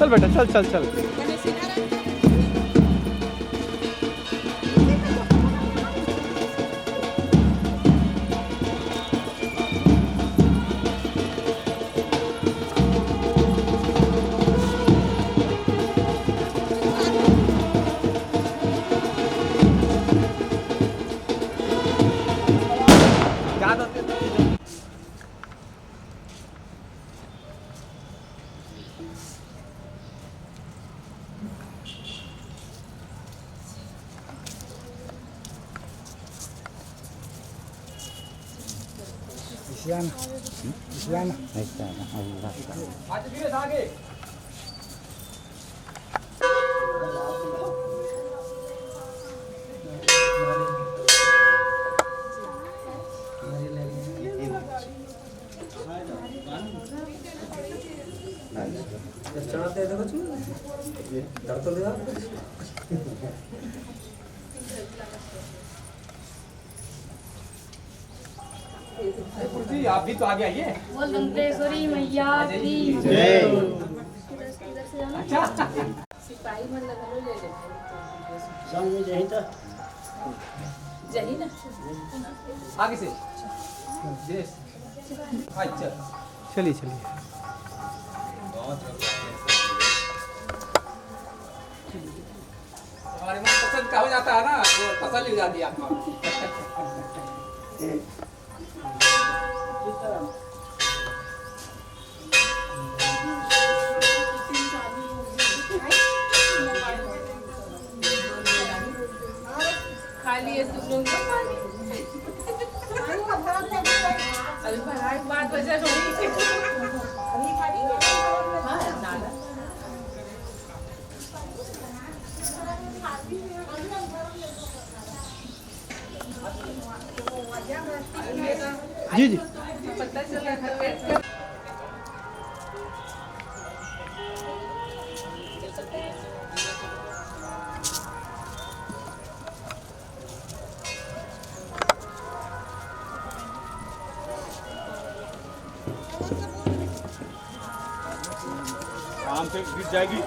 चल बेटा चल चल चल। जी आप भी तो आगे आइए। बोल दंतेश्वरी मैया की जय। अच्छा सिपाही मतलब ले ले संग में जही तो जही ना आगे से जय। अच्छा चलिए चलिए। हमारे मन पसंद का हो जाता है ना तो तसल्ली हो जाती है आपको। खाली है तुम लोग अभी पढ़ाई के बाद बचा थोड़ी हाँ नाला जी जी। पता चला था आराम से गिर जाएगी।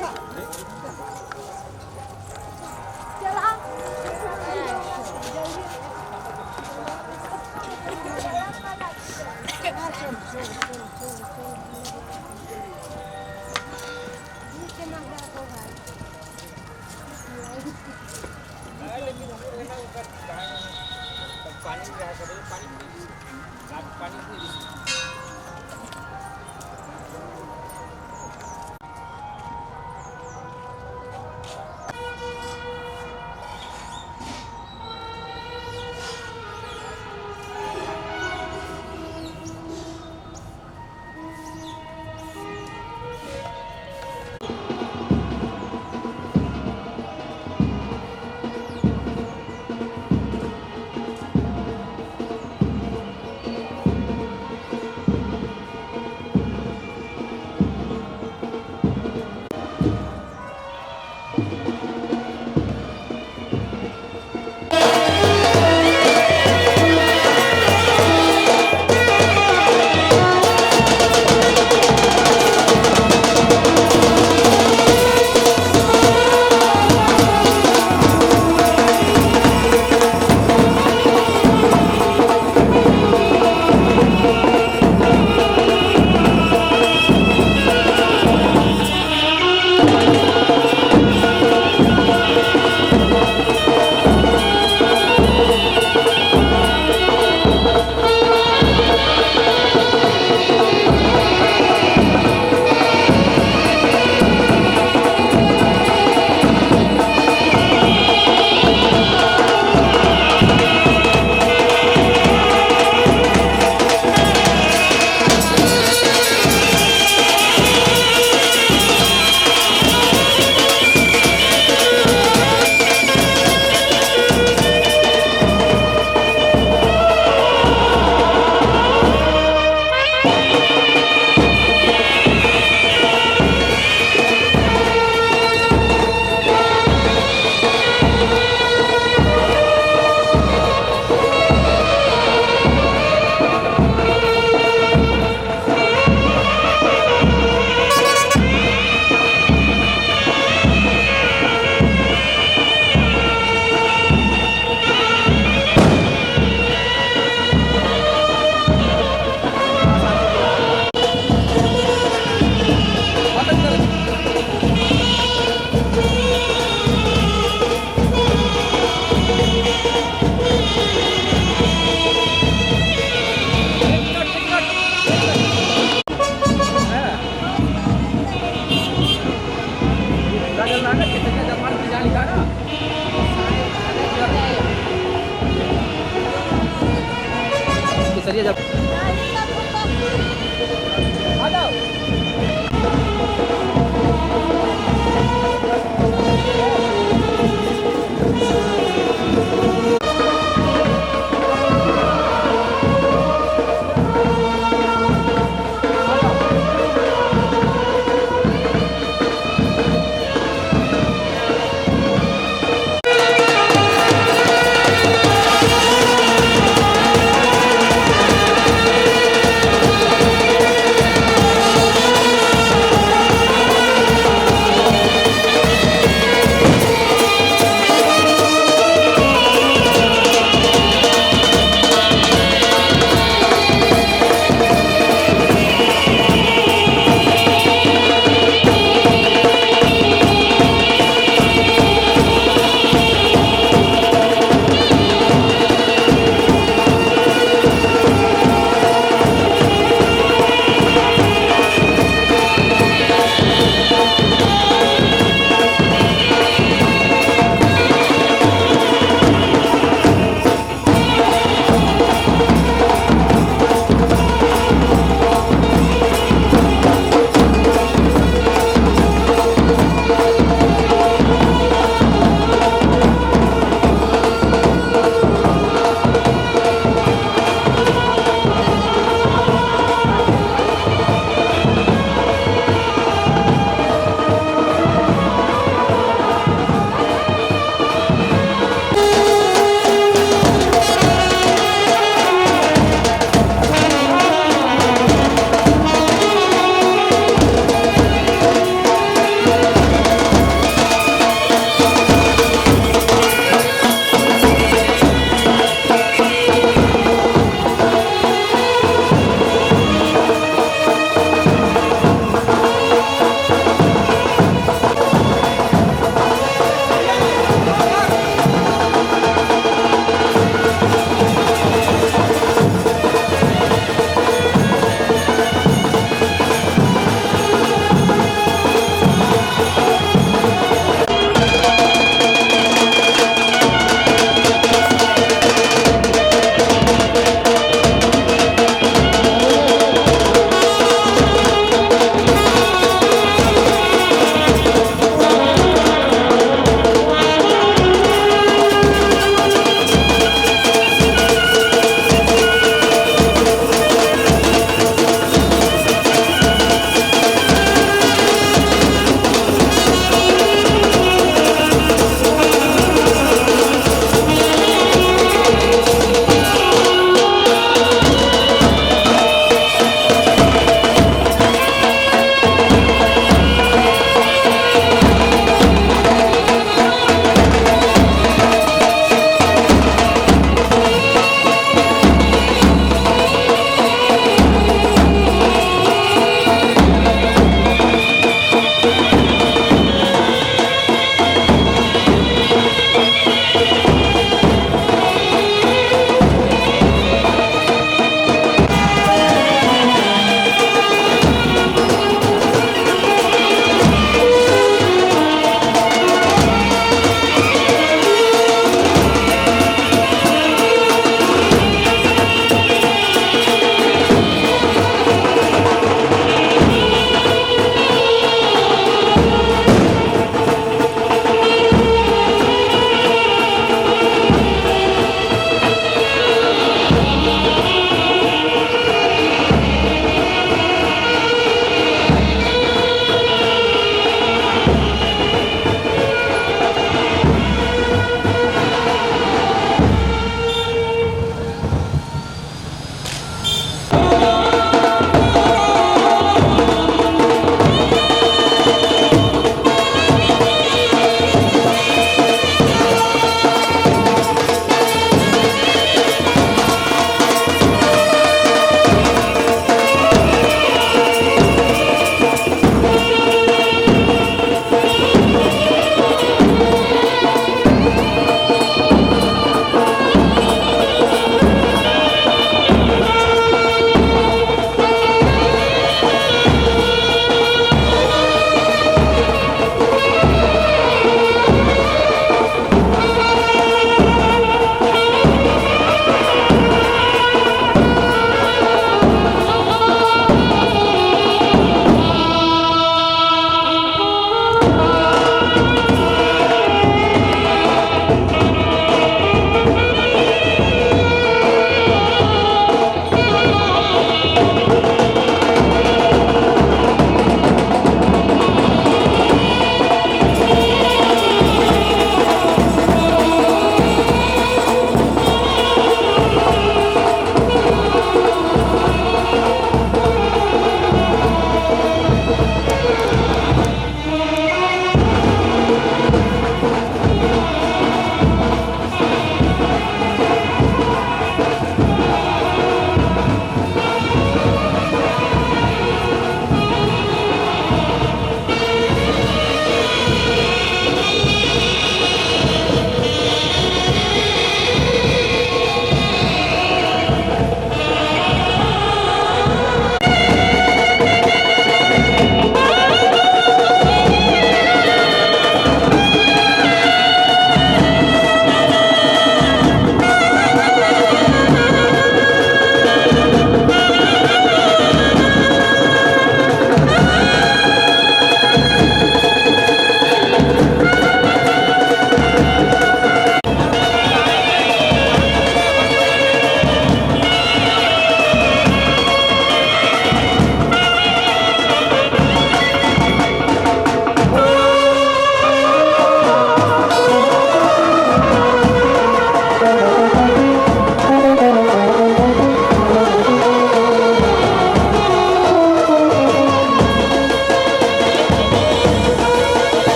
दाঁড়িয়ে যাবে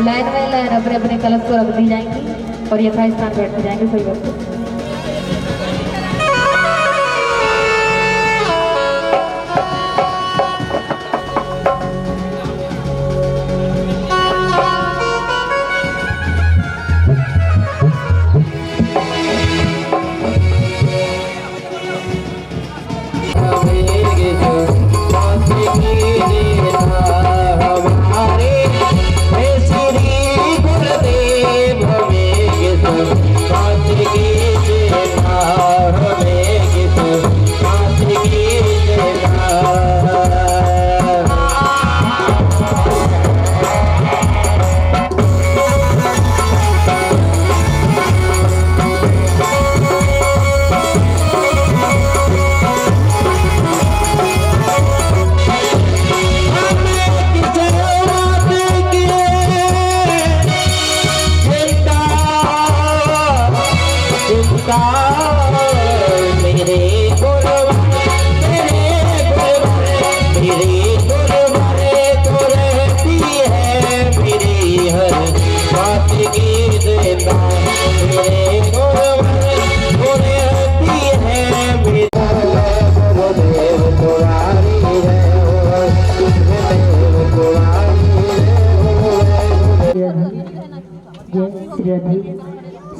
लाइन बाय लाइन अपने अपने कलश को रख दी जाएंगी और यथास्थान बैठते जाएंगे सभी भक्त।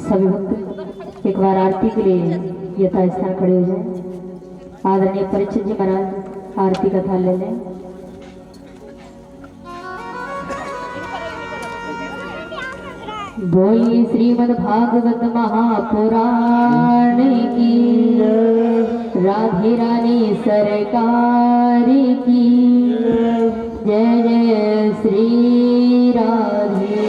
सभी भक्त एक बार आरती के लिए यथास्थान खड़े हो जाएं। आदरणीय परीक्षित जी महाराज आरती का थाल ले लें। बोलिए श्रीमद् भागवत महापुराण की, राधे रानी सरकार की जय जय श्री राधे।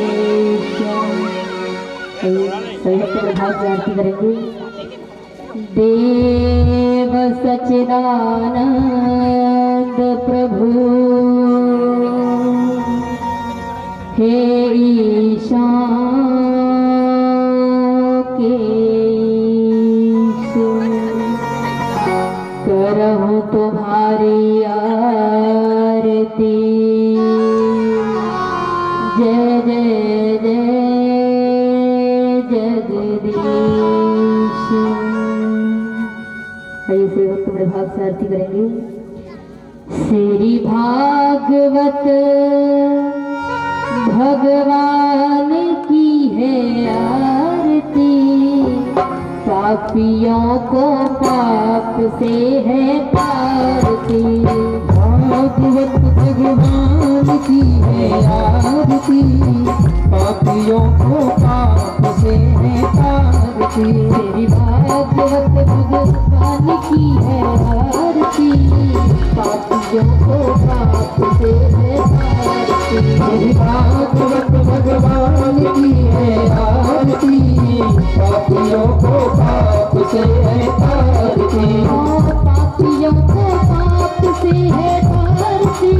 सही भाग में आरती करेंगे। देव सच्चिदानंद प्रभु हे ईशान करहूं तुम्हारी आरती जय जय जय जगदीश। आइए से वक्त बड़े भाग से आरती करेंगे। श्री भागवत भगवान की है आरती, पापियों को पाप से है पारती। भागवत भगवान की है आरती, पापियों को पाप से है पारती। तेरी भागवत भगवान की है आरती, पापियों को पाप से है पारती। तेरी भागवत भगवान की है आरती, पापियों को पाप से है तारती। पापियों को पाप से है तारती,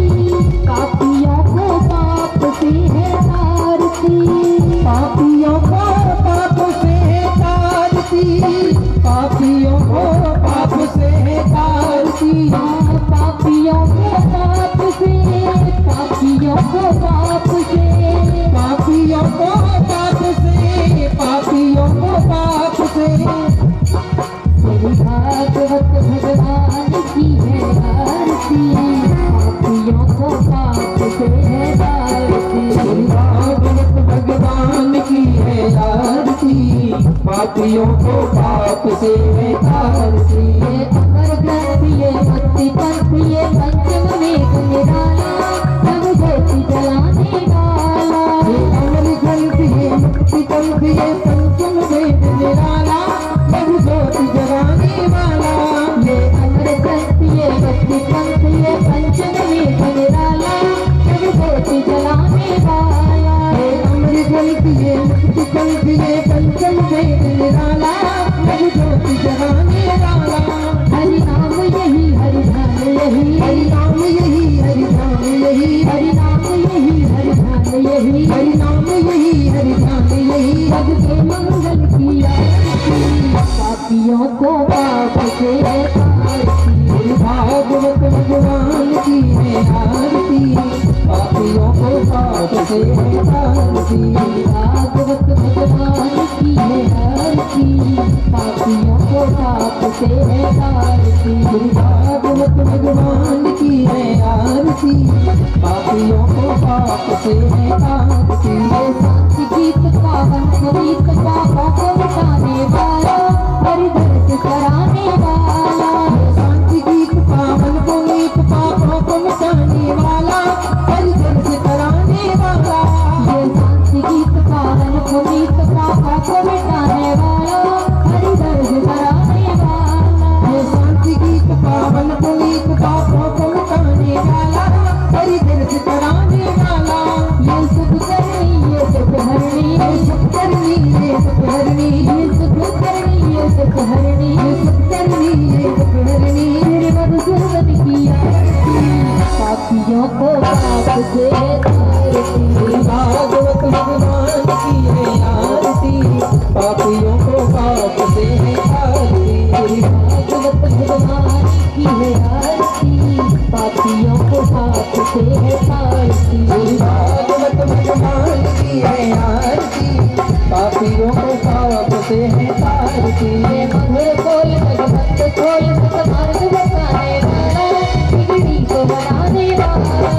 पापियों को पाप से है तारती। पापियों को पाप से है तारती, पापियों को पाप से है तारती। पापियों को पाप से, पापियों को पाप से, पापियों को पाप से, पापियों को पाप से। श्री भागवत भगवान की है आरती, पापियों को पाप से है तारती। श्री भागवत भगवान की है आरती, पापियों को पाप से है तारती। ये अमर ग्रंथ ये भक्ति पंथ ये पंचम वेद निराला, सब ज्योति जलाने वाला। ये अमर ग्रंथ ये भक्ति पंथ ये पंचम वेद निराला, सब ज्योति जलाने वाला। ये अमर ग्रंथ ये भक्ति पंथ ये पंचम वेद निराला, सब ज्योति जलाने वाला। ये अमर ग्रंथ ये भक्ति पंथ ये पंचम वेद निराला, सब ज्योति जलाने वाला। हरि नाम यही हरि ध्यान यही, हरि नाम यही हरि ध्यान यही, हरि नाम यही हरि ध्यान यही, हरि नाम यही हरि ध्यान यही। सबके मंगल की आरती, पापियों को पाप से है तारती। भागवत भगवान की है आरती, पापियों को पाप से है तारती। आरती भागवत भगवान की है आरती पापियों को पाप से है आरती भागवत भगवान की है आरती पापियों को पाप से है आरती ये शांति गीत पावन पुनीत पापों को मिटाने वाला हरि दर्द कराने वाला ये शांति गीत पावन पुनीत पापों को मिटाने वाला हरि दर्द कराने वाला ये शांति गीत पावन पुनीत पापों को मिटाने वाला हरि दर्द कराने वाला ये शांति गीत पावन पुनीत पापों को मिटाने वाला हरि दर्द कराने वाला ये सुख करनी ये सुख हरनी ये सुख करनी ये सुख हरनी ये सुख करनी ये सुख हरनी ये सुख करनी ये सुख हरनी मेरे मधुसूदन की आरती पापियों को पाप से तारती भागवत भगवान की है आरती पापियों को पाप से तारती भागवत भगवान की है आरती पापियों को पाप से तारती भागवत भगवान की है आरती पापियों को पाप से तारती मधुर बोल भगवंत खोल सतमार्ग बताने वाला बिगड़ी को बनाने वाला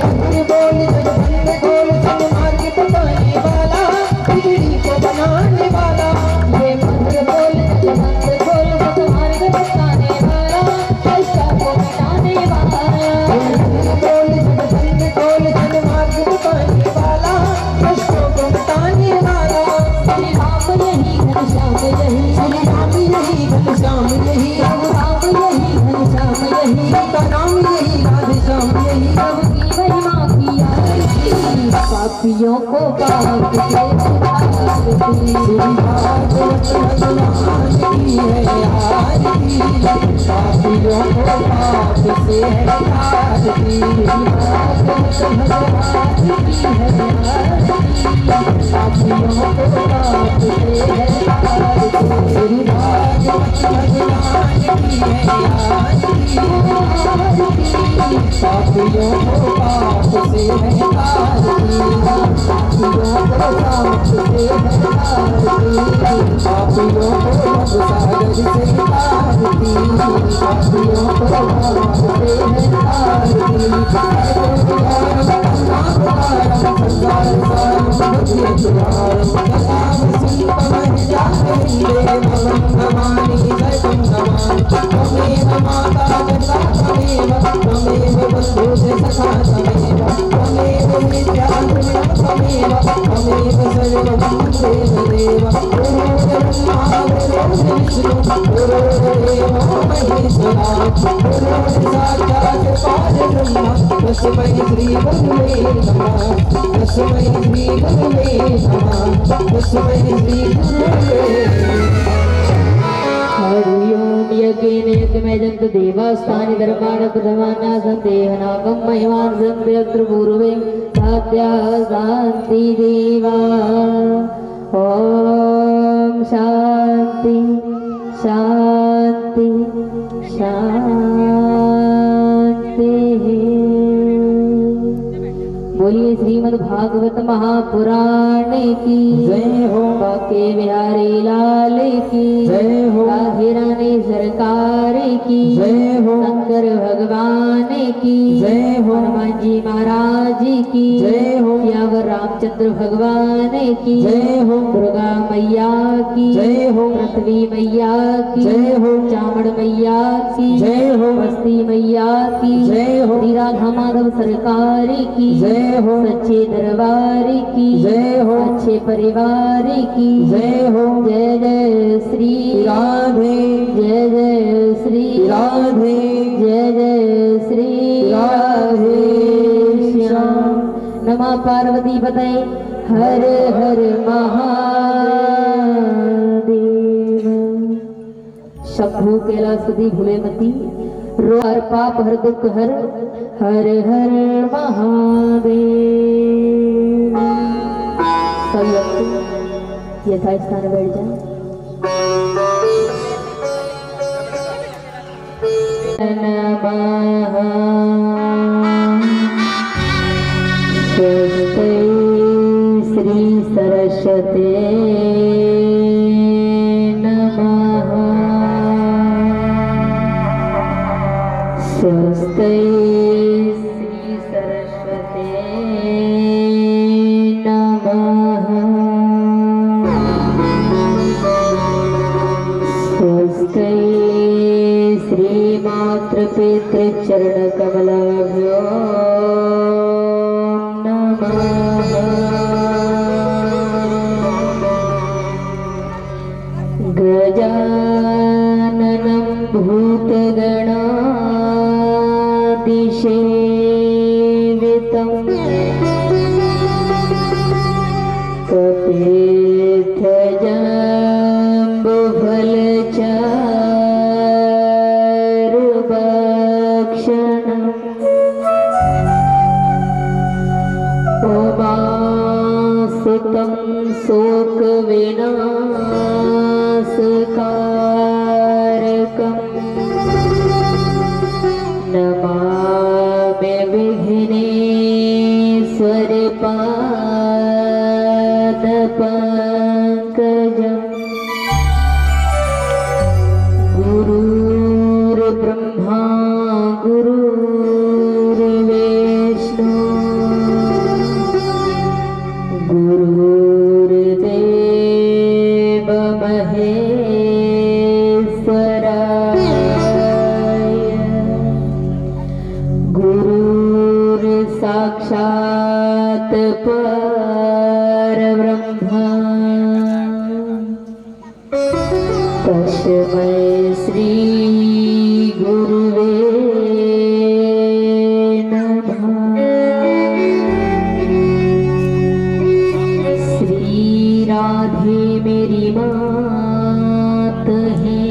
मधुर बोल भगवंत खोल सतमार्ग बताने वाला बिगड़ी को बनाने वाला ये मधुर बोल भगवंत खोल सतमार्ग बताने वाला कष्टों को मिटाने वाला मधुर बोल भगवंत खोल सतमार्ग बताने वाला कष्टों को मिटाने वाला श्री राम यही घनश्याम यही श्री राम यही घनश्याम यही राम यही घनश्याम यही सीता राम यही राधे श्याम यही प्रभु की महिमा की आरती पापियों को पाप से तारती भागवत भगवान की है आरती पापियों को पाप से तारती भागवत भगवान की है आरती पापियों को पाप से तारती भागवत भगवान की है आरती पापियों को पाप से तारती पापियों को पाप से तारती पापियों को सागर से तारती पापियों को पाप से हरिओम यज्ञेन यज्ञमय जंत देवास्तानि धर्माण प्रथमाना संदेहनाकं महिमान संदेहत्र पूर्वे सात्या शांति देवा ओम शांति शांति शांति। बोलिए श्रीमद् भागवत महापुराण की जय हो बाके बिहारी लाल की जय हो राधे रानी सरकार की जय हो शंकर भगवान की जय हो हनुमान जी महाराज की जय हो सियावर रामचंद्र भगवान की जय हो दुर्गा मैया की जय हो पृथ्वी मैया की जय हो चामड़ मैया की जय हो बस्ती मैया की जय हो राधा माधव सरकार की जय हो सच्चे दरबार की जय हो अच्छे परिवार की जय हो जय जय श्री राधे जय जय श्री राधे जय जय श्री राधे श्याम। नमः पार्वती पतये हर हर महादेव। शंभु कैलासपति भूले मती रो हर पाप हर दुख हर हर हर महादेव। सभी व्यक्ति यथास्थान बैठ जाए। नमः स्वस्ति श्री नमस्ते श्री सरस्वते नमः। स्वस्ति श्री मातृपितृचरणकमलाभ्यो नमः। गजाननं भूतगणादिसेवितं कपित्थजम्बुफलचारुभक्षणम् उमासुतं शोकविनाशकारकम् नमामि विघ्नेश्वरपादपङ्कजम्। गुरुर्ब्रह्मा गुरुर्विष्णु गुरुर्देव महेश्वराय गुरुर्साक्षात् परब्रह्म तस्मै श्री गुरुवे नमः। श्री राधे मेरी मात है,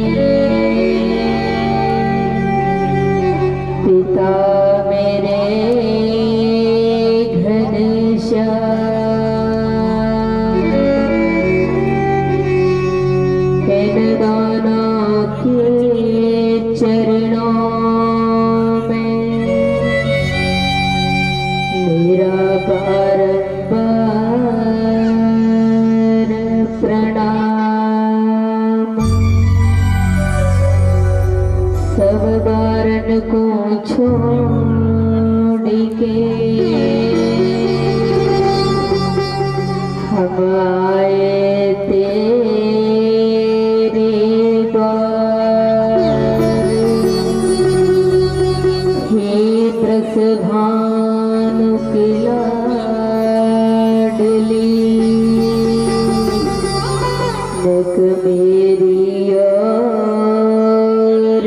पिता मेरे घनश्याम, इन दोनों के चरणों में मेरा बारंबार प्रणाम। सब बारन को छोड़ के हम आए तेरे द्वार। हे प्रसभानु की लाडली, नक मेरी ओर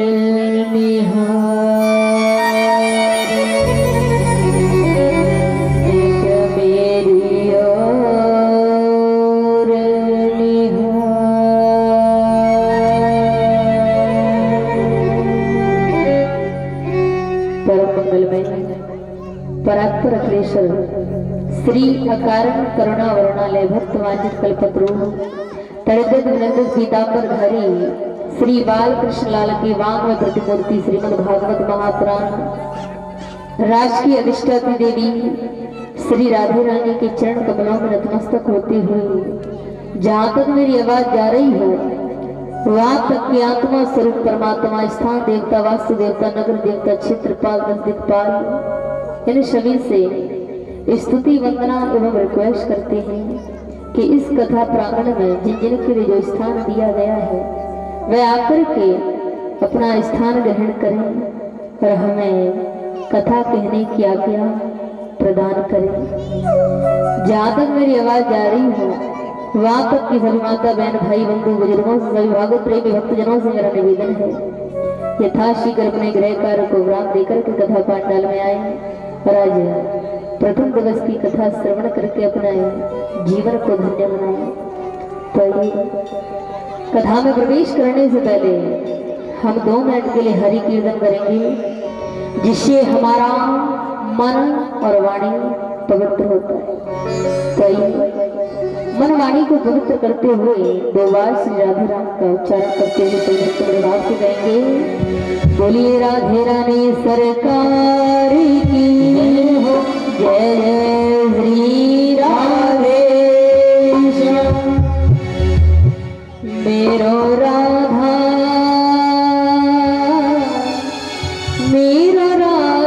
निहार, नक मेरी ओर निहार। परम मंगलमय परात्पर अखिलेश्वर श्री अकारण करुणा वरुणालय भक्तवांचित कल्पतरु तड़गद विनंद सीतांबर धारी श्री बाल कृष्ण लाल की वांग प्रतिमूर्ति श्रीमद् भागवत महापुराण राष्ट्रीय अधिष्ठात्री देवी श्री राधे रानी के चरण कमलों में नतमस्तक होती हुई जहाँ तक मेरी आवाज जा रही हो वहां तक की आत्मा स्वरूप परमात्मा स्थान देवता वास्तु देवता नगर देवता क्षेत्रपाल दिक्पाल इन सभी से स्तुति वंदना एवं रिक्वेस्ट करते हैं कि इस कथा प्रांगण में जिन जिन के लिए जो स्थान दिया गया है वह आकर के अपना स्थान ग्रहण करें और हमें कथा कहने की आज्ञा प्रदान करें। जहाँ तक मेरी आवाज जा रही हो वहां तक की सभी माता बहन भाई बंधु बुजुर्गों से सभी भागवत प्रेमी भक्तजनों से मेरा निवेदन है यथाशीघ्र अपने गृह कार्य को विराम देकर के कथा पांडाल में आए और आज प्रथम दिवस की कथा श्रवण करके अपने जीवन को धन्य बनाए। तो कथा में प्रवेश करने से पहले हम 2 मिनट के लिए हरि कीर्तन करेंगे जिससे हमारा मन और वाणी पवित्र होता है। तो मन वाणी को पवित्र करते हुए 2 बार श्री राधे राम का उच्चारण करते हुए पवित्र भाव से गाएंगे। बोलिए राधे रानी सरकार की हो, जय श्री राधे श्याम। मेरो राधा मेरो राधा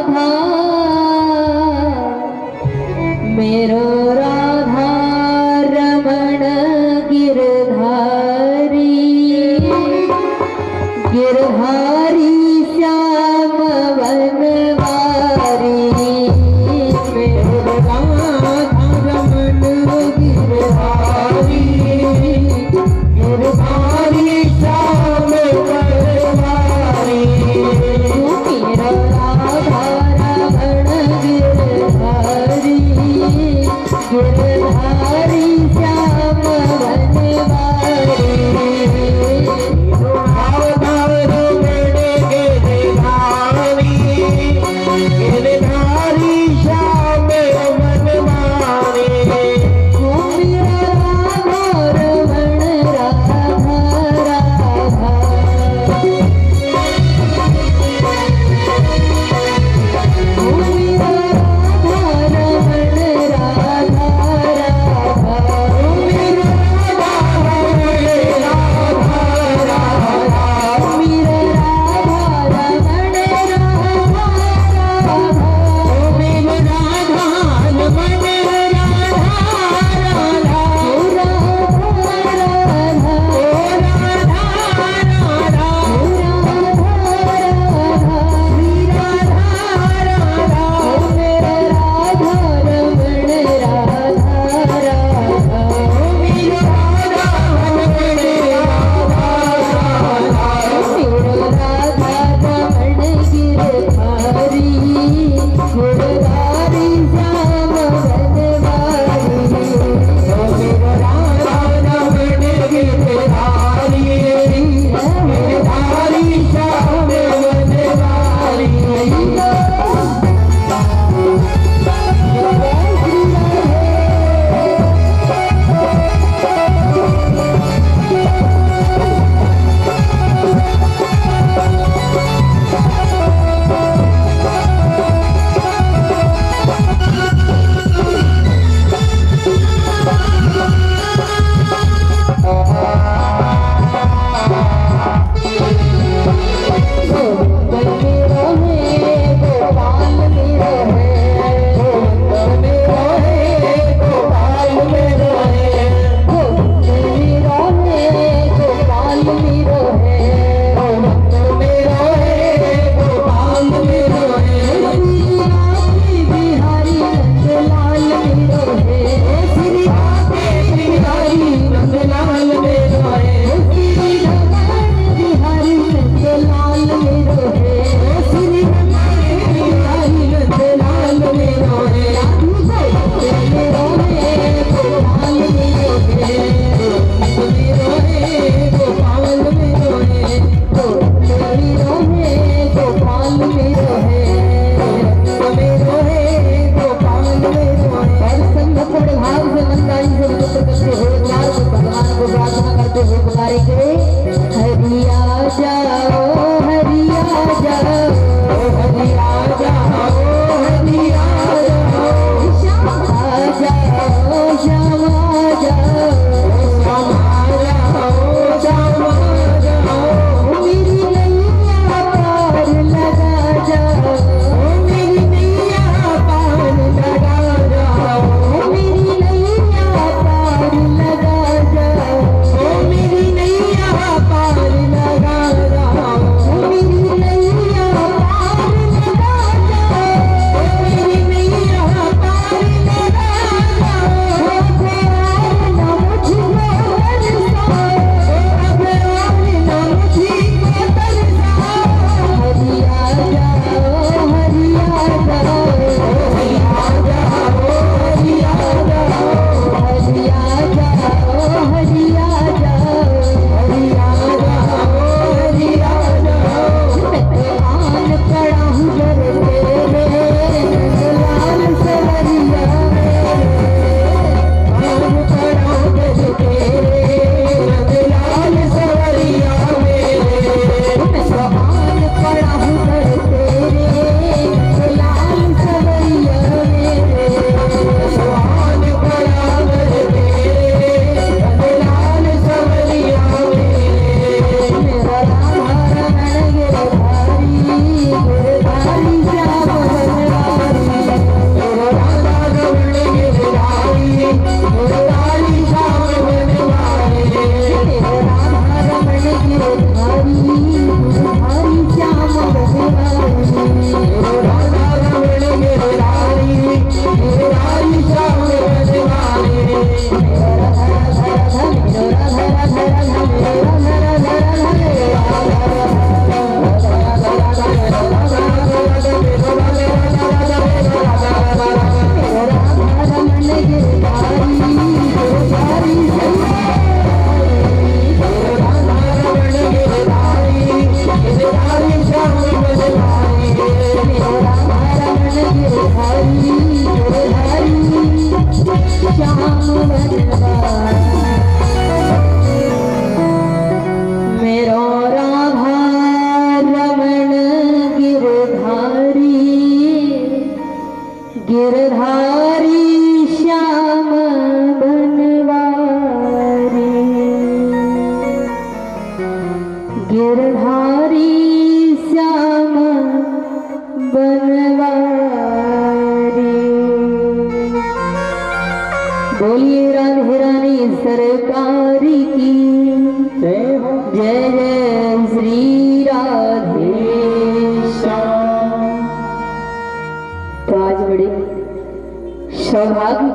गिरधारी श्याम वनवारी मेरे राधा रमन गिरधारी गिरधारी श्याम वनवारी मेरा राधा रमन गिरधारी गिरधारी श्याम वनवारी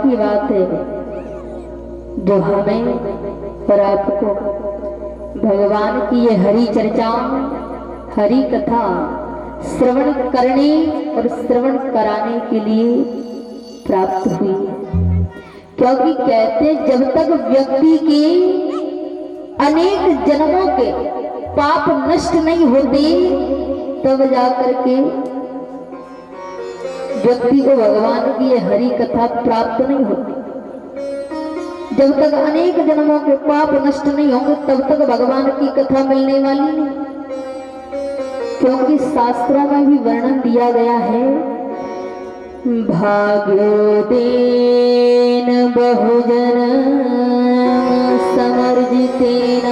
की बात है जो हमें और आपको भगवान की ये हरि चर्चा, हरि कथा श्रवण करने और श्रवण कराने के लिए प्राप्त हुई। क्योंकि कहते जब तक व्यक्ति के अनेक जन्मों के पाप नष्ट नहीं होते तब जाकर के व्यक्ति को भगवान की ये हरि कथा प्राप्त नहीं होती। जब तक अनेक जन्मों के पाप नष्ट नहीं होंगे तब तक भगवान की कथा मिलने वाली नहीं। क्योंकि शास्त्रों में भी वर्णन दिया गया है, भाग्योदेन बहुजन समर्जितेन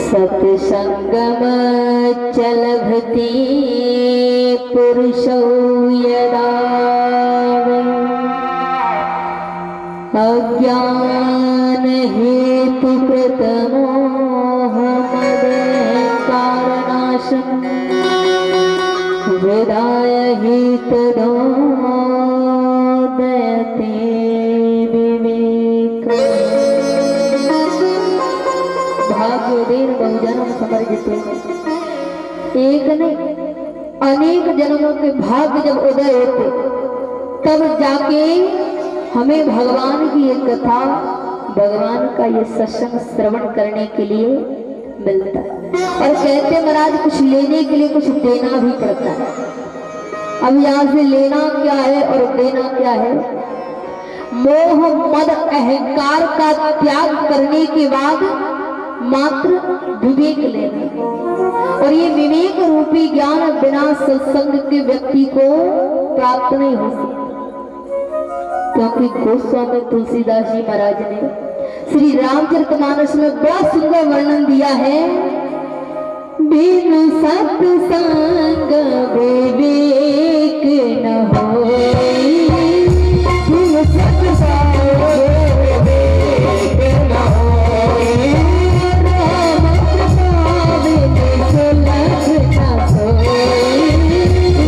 सत्संगम चलभते पुरुषौ यदा अज्ञान हेतु कृतमोह मदहंकारनाशं वेदाय हितदो दयते विवेक। भाग्योदेन बहुजन्म समर्जिते, एक नहीं अनेक जन्मों के भाग्य जब उदय होते तब जाके हमें भगवान की ये कथा, भगवान का ये सत्संग श्रवण करने के लिए मिलता है। और कहते महाराज कुछ लेने के लिए कुछ देना भी पड़ता है। अब यहाँ से लेना क्या है और देना क्या है? मोह मद अहंकार का त्याग करने के बाद मात्र विवेक लेना, और ये विवेक रूपी ज्ञान बिना सत्संग के व्यक्ति को प्राप्त नहीं हो सकता। क्योंकि गोस्वामी तुलसीदास जी महाराज ने श्री रामचरितमानस में बड़ा सुंदर वर्णन दिया है, बिनु सत्संग विवेक न होई, बिनु सत्संग विवेक न होई, राम कृपा बिनु सुलभ न सोई,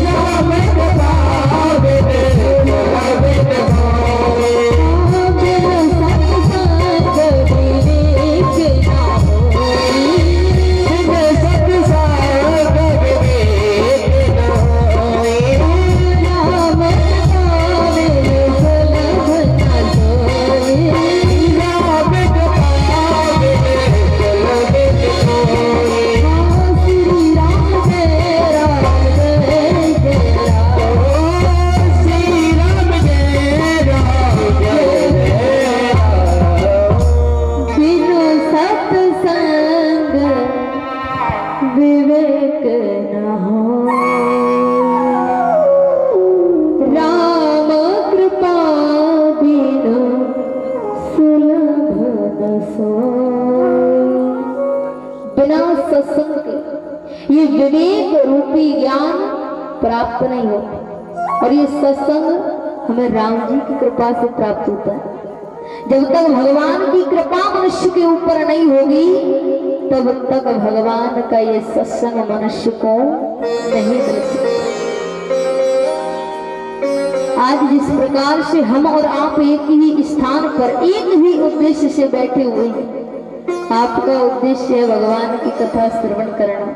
राम कृपा बिनु सुलभ न सोई, बिनु सत्संग विवेक न होई, बिनु सत्संग विवेक न होई, राम कृपा बिनु सुलभ न सोई, राम कृपा बिनु सुलभ न सोई। श्री राम जय राम जय जय राम, श्री राम जय राम जय जय राम। बिनु सत्संग विवेक न होई, राम कृपा बिनु सुलभ न सोई। बिना सत्संग के ये विवेक रूपी ज्ञान प्राप्त नहीं होता, और ये सत्संग हमें राम जी की कृपा से प्राप्त होता है। जब तक भगवान की कृपा मनुष्य के ऊपर नहीं होगी तब तक भगवान का ये सत्संग मनुष्य को नहीं मिल सकता। आज जिस प्रकार से हम और आप एक ही स्थान पर एक ही उद्देश्य से बैठे हुए हैं, आपका उद्देश्य है भगवान की कथा श्रवण करना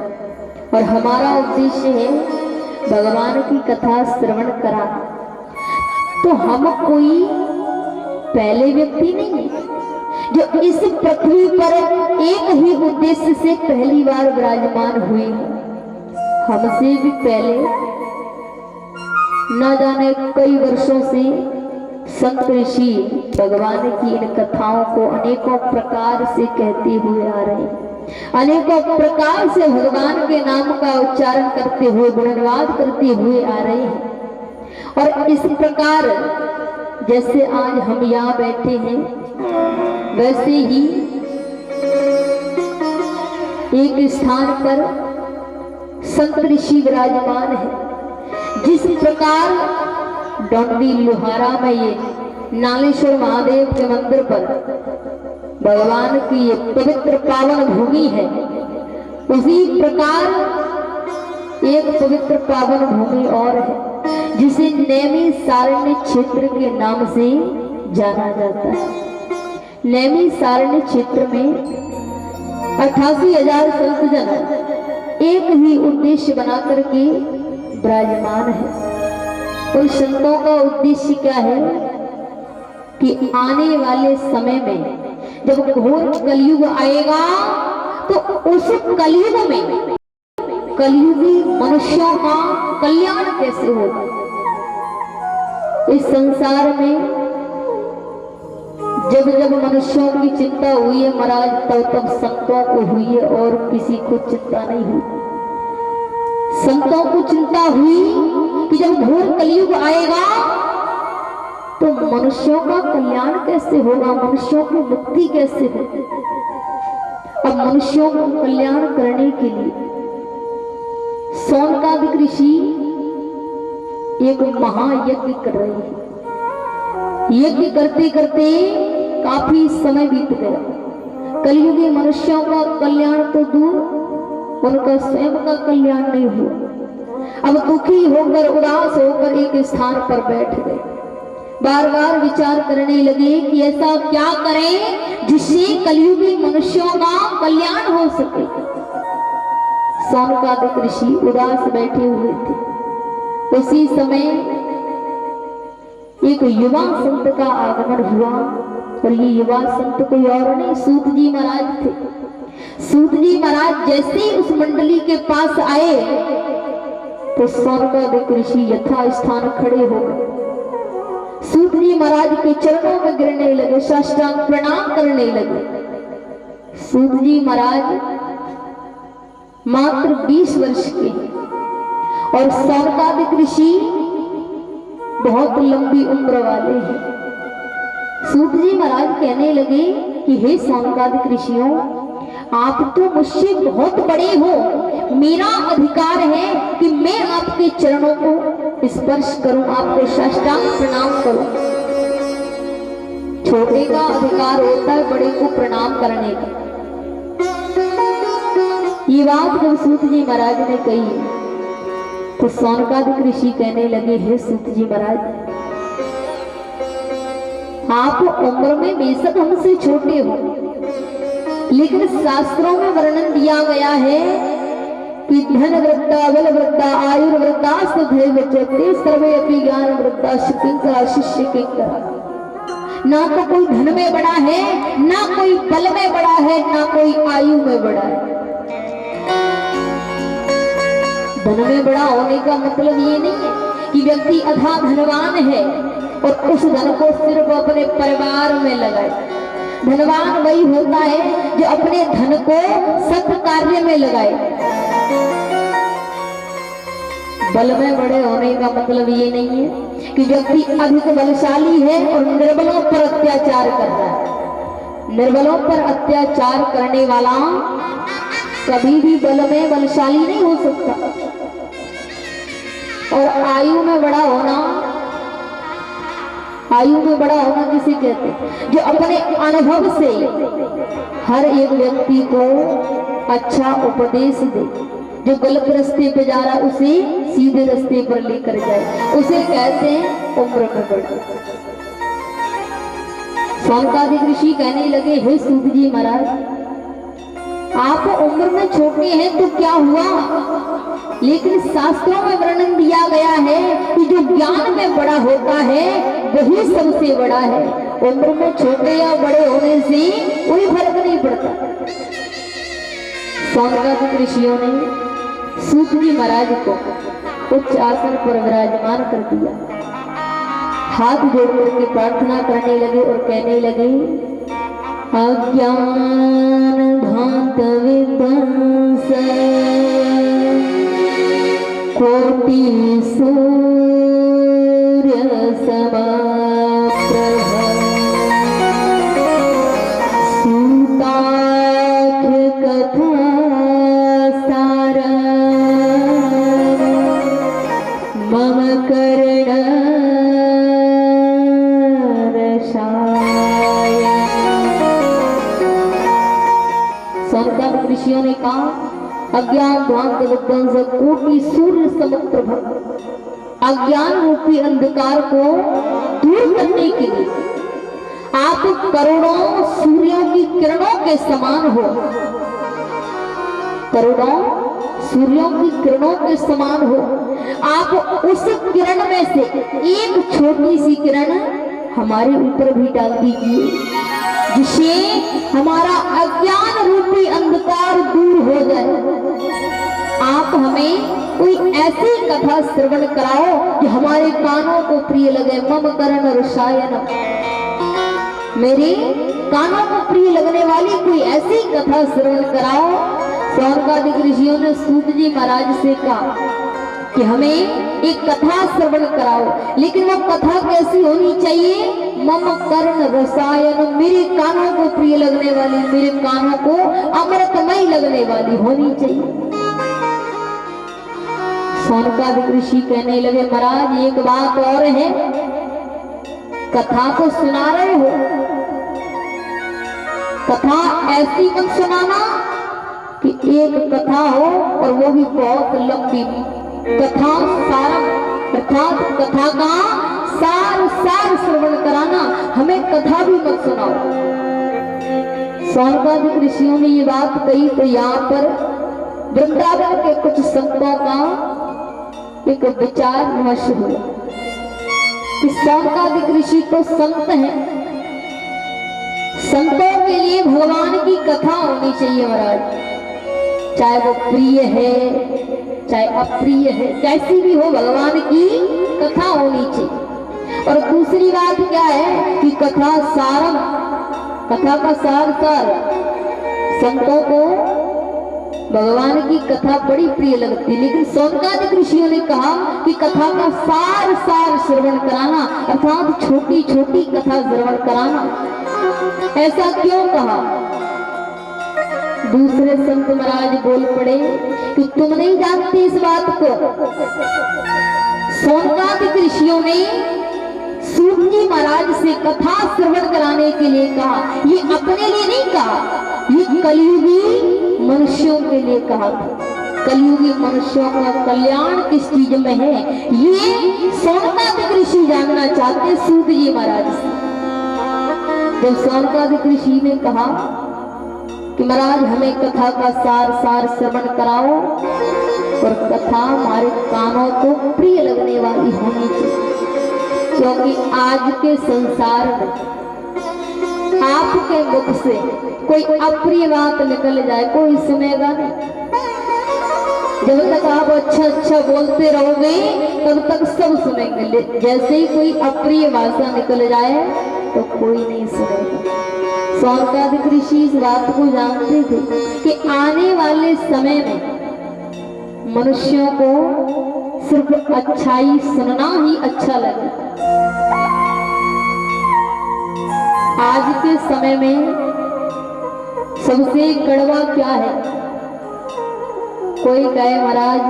और हमारा उद्देश्य है भगवान की कथा श्रवण कराना। तो हम कोई पहले व्यक्ति नहीं है जो इस पृथ्वी पर एक ही उद्देश्य से पहली बार विराजमान हुए हैं। हमसे भी पहले न जाने कई वर्षों से संत ऋषि भगवान की इन कथाओं को अनेकों प्रकार से कहते हुए आ रहे हैं, अनेकों प्रकार से भगवान के नाम का उच्चारण करते हुए गुणगान करते हुए आ रहे हैं। और इस प्रकार जैसे आज हम यहाँ बैठे हैं वैसे ही एक स्थान पर संत ऋषि विराजमान है। जिस प्रकार डोंडी लोहारा में ये नालेश्वर महादेव के मंदिर पर भगवान की ये पवित्र पावन भूमि है, उसी प्रकार एक पवित्र पावन भूमि और है जिसे नैमिषारण्य क्षेत्र के नाम से जाना जाता है। नैमिषारण्य क्षेत्र में 88,000 संतजन एक ही उद्देश्य बना करके विराजमान है। उन संतों का उद्देश्य क्या है कि आने वाले समय में जब घोर कलयुग आएगा तो उस कलयुग में कलयुगी मनुष्यों का कल्याण कैसे होगा। इस संसार में जब जब मनुष्यों की चिंता हुई है महाराज, तब संतों को हुई है और किसी को चिंता नहीं हुई। संतों को चिंता हुई कि जब घोर कलयुग आएगा तो मनुष्यों का कल्याण कैसे होगा, मनुष्यों की मुक्ति कैसे होगी। अब मनुष्यों का कल्याण करने के लिए शौनकादिक ऋषि एक महायज्ञ कर रहे हैं। यज्ञ करते करते काफी समय बीत गया। कलयुगी मनुष्यों का कल्याण तो दूर, उनका स्वयं का कल्याण नहीं हुआ। अब दुखी होकर उदास होकर एक स्थान पर बैठ गए। बार बार विचार करने लगे कि ऐसा क्या करें जिससे कलयुगी मनुष्यों का कल्याण हो सके। शौनकादिक ऋषि उदास बैठे हुए थे। उसी समय एक युवा संत का आगमन हुआ और ये युवा संत कोई और नहीं, सूत जी महाराज थे। सूत जी महाराज जैसे ही उस मंडली के पास आए तो शौनकादिक ऋषि यथा स्थान खड़े हो गए। सूत जी महाराज के चरणों में गिरने लगे, साष्टांग प्रणाम करने लगे। सूत जी महाराज मात्र 20 वर्ष के और शौनकादिक ऋषि बहुत लंबी उम्र वाले हैं। सूत जी महाराज कहने लगे कि हे शौनकादिक ऋषियों, आप तो मुझसे बहुत बड़े हो, मेरा अधिकार है कि मैं आपके चरणों को स्पर्श करूं, आपको साष्टांग प्रणाम करूं। छोटे का अधिकार होता है बड़े को प्रणाम करने का। ये बात जब सूत जी महाराज ने कही तो शौनकादिक ऋषि कहने लगे, हे सूत जी महाराज, आप उम्र में बेशक हमसे छोटे हो, लेकिन शास्त्रों में वर्णन दिया गया है कि धन वृद्धा बल वृद्धा आयुर्वृद्धा सुधैर्यते सर्वे अपि ज्ञान वृद्धा शिकिंकरा शिष्य किंकरा। ना तो कोई धन में बड़ा है, ना कोई बल में बड़ा है, ना कोई आयु में बड़ा है। धन में बड़ा होने का मतलब ये नहीं है कि व्यक्ति अधा धनवान है और उस धन को सिर्फ अपने परिवार में लगाए। धनवान वही होता है जो अपने धन को सत् कार्य में लगाए। बल में बड़े होने का मतलब ये नहीं है कि व्यक्ति अधिक बलशाली है और निर्बलों पर अत्याचार कर रहा है। निर्बलों पर अत्याचार करने वाला कभी भी बल में बलशाली नहीं हो सकता। और आयु में बड़ा होना, आयु में बड़ा होना किसे कहते हैं? जो अपने अनुभव से हर एक व्यक्ति को अच्छा उपदेश दे, जो गलत रास्ते पे जा रहा है उसे सीधे रास्ते पर लेकर जाए, उसे कहते हैं उम्र में बड़ा। शौनकादिक ऋषि कहने लगे, हे सूत जी महाराज, आप उम्र में छोटे हैं तो क्या हुआ, लेकिन शास्त्रों में वर्णन दिया गया है कि जो ज्ञान में बड़ा होता है वही सबसे बड़ा है। उम्र में छोटे या बड़े होने से कोई फर्क नहीं पड़ता। शौनकादिक ऋषियों ने सूत जी महाराज को उच्च आसन पर विराजमान कर दिया, हाथ जोड़ करके प्रार्थना करने लगे और कहने लगे, अज्ञान भांत विध्वंस कोटि सूर्य समप्रभ सूताख्य कथा सार मम कर्ण रसाय। शौनकादिक ऋषियों ने कहा, अज्ञान ध्वांत विध्वंस कोटि सूर्य समप्रभ, अज्ञान रूपी अंधकार को दूर करने के लिए आप करोड़ों सूर्यों की किरणों के समान हो, करोड़ों सूर्यों की किरणों के समान हो। आप उस किरण में से एक छोटी सी किरण हमारे ऊपर भी डाल दीजिए, जिससे हमारा अज्ञान रूपी अंधकार दूर हो जाए। आप हमें कोई ऐसी कथा श्रवण कराओ जो हमारे कानों को प्रिय लगे। मम कर्ण रसायन, मेरे कानों को प्रिय लगने वाली कोई ऐसी कथा श्रवण कराओ। सौनकादिक ऋषियों ने सूत जी महाराज से कहा कि हमें एक कथा श्रवण कराओ, लेकिन वो कथा कैसी होनी चाहिए? मम कर्ण रसायन, मेरे कानों को प्रिय लगने वाली, मेरे कानों को अमृतमय लगने वाली होनी चाहिए। सौनकादिक ऋषि कहने लगे, महाराज एक बात और है, कथा तो सुना रहे हो, कथा ऐसी मत सुनाना कि एक कथा हो और वो भी बहुत लंबी कथा, सारम अर्थात कथा का सार सार श्रवण कराना, हमें कथा भी मत सुनाओ। सौनकादिक ऋषियों ने ये बात कही तो यहाँ पर वृंदावन के कुछ संतों का एक विचार विमर्श हुआ कि सौनकादिक ऋषि तो संत हैं, संतों के लिए भगवान की कथा होनी चाहिए महाराज, चाहे वो प्रिय है चाहे अप्रिय है, कैसी भी हो भगवान की कथा होनी चाहिए। और दूसरी बात क्या है कि कथा सारम, कथा का सार सार, संतों को भगवान की कथा बड़ी प्रिय लगती, लेकिन सौनकादिक ऋषियों ने कहा कि कथा का सार सार श्रवण कराना, अर्थात छोटी छोटी कथा श्रवण कराना। ऐसा क्यों कहा? दूसरे संत महाराज बोल पड़े कि तुम नहीं जानते इस बात को। सौनकादिक ऋषियों ने सूत जी महाराज से कथा श्रवण कराने के लिए कहा, ये अपने लिए नहीं कहा, ये कलयुगी मनुष्यों के लिए कहा था। कलयुगी मनुष्यों का कल्याण किस चीज में है, ये सौनकादिक ऋषि जानना चाहते सूत जी महाराज से। जब सौनकादिक ऋषि ने कहा कि महाराज हमें कथा का सार सार श्रवण कराओ और कथा हमारे कानों को प्रिय लगने वाली होनी चाहिए, क्योंकि आज के संसार में आपके मुख से कोई अप्रिय बात निकल जाए कोई सुनेगा नहीं। जब तक आप अच्छा अच्छा बोलते रहोगे तब तक सब सुनेंगे, जैसे ही कोई अप्रिय भाषा निकल जाए तो कोई नहीं सुनेगा। सौनकादिक ऋषि इस बात को जानते थे कि आने वाले समय में मनुष्यों को सिर्फ अच्छाई सुनना ही अच्छा लगेगा। आज के समय में सबसे कड़वा क्या है? कोई कहे महाराज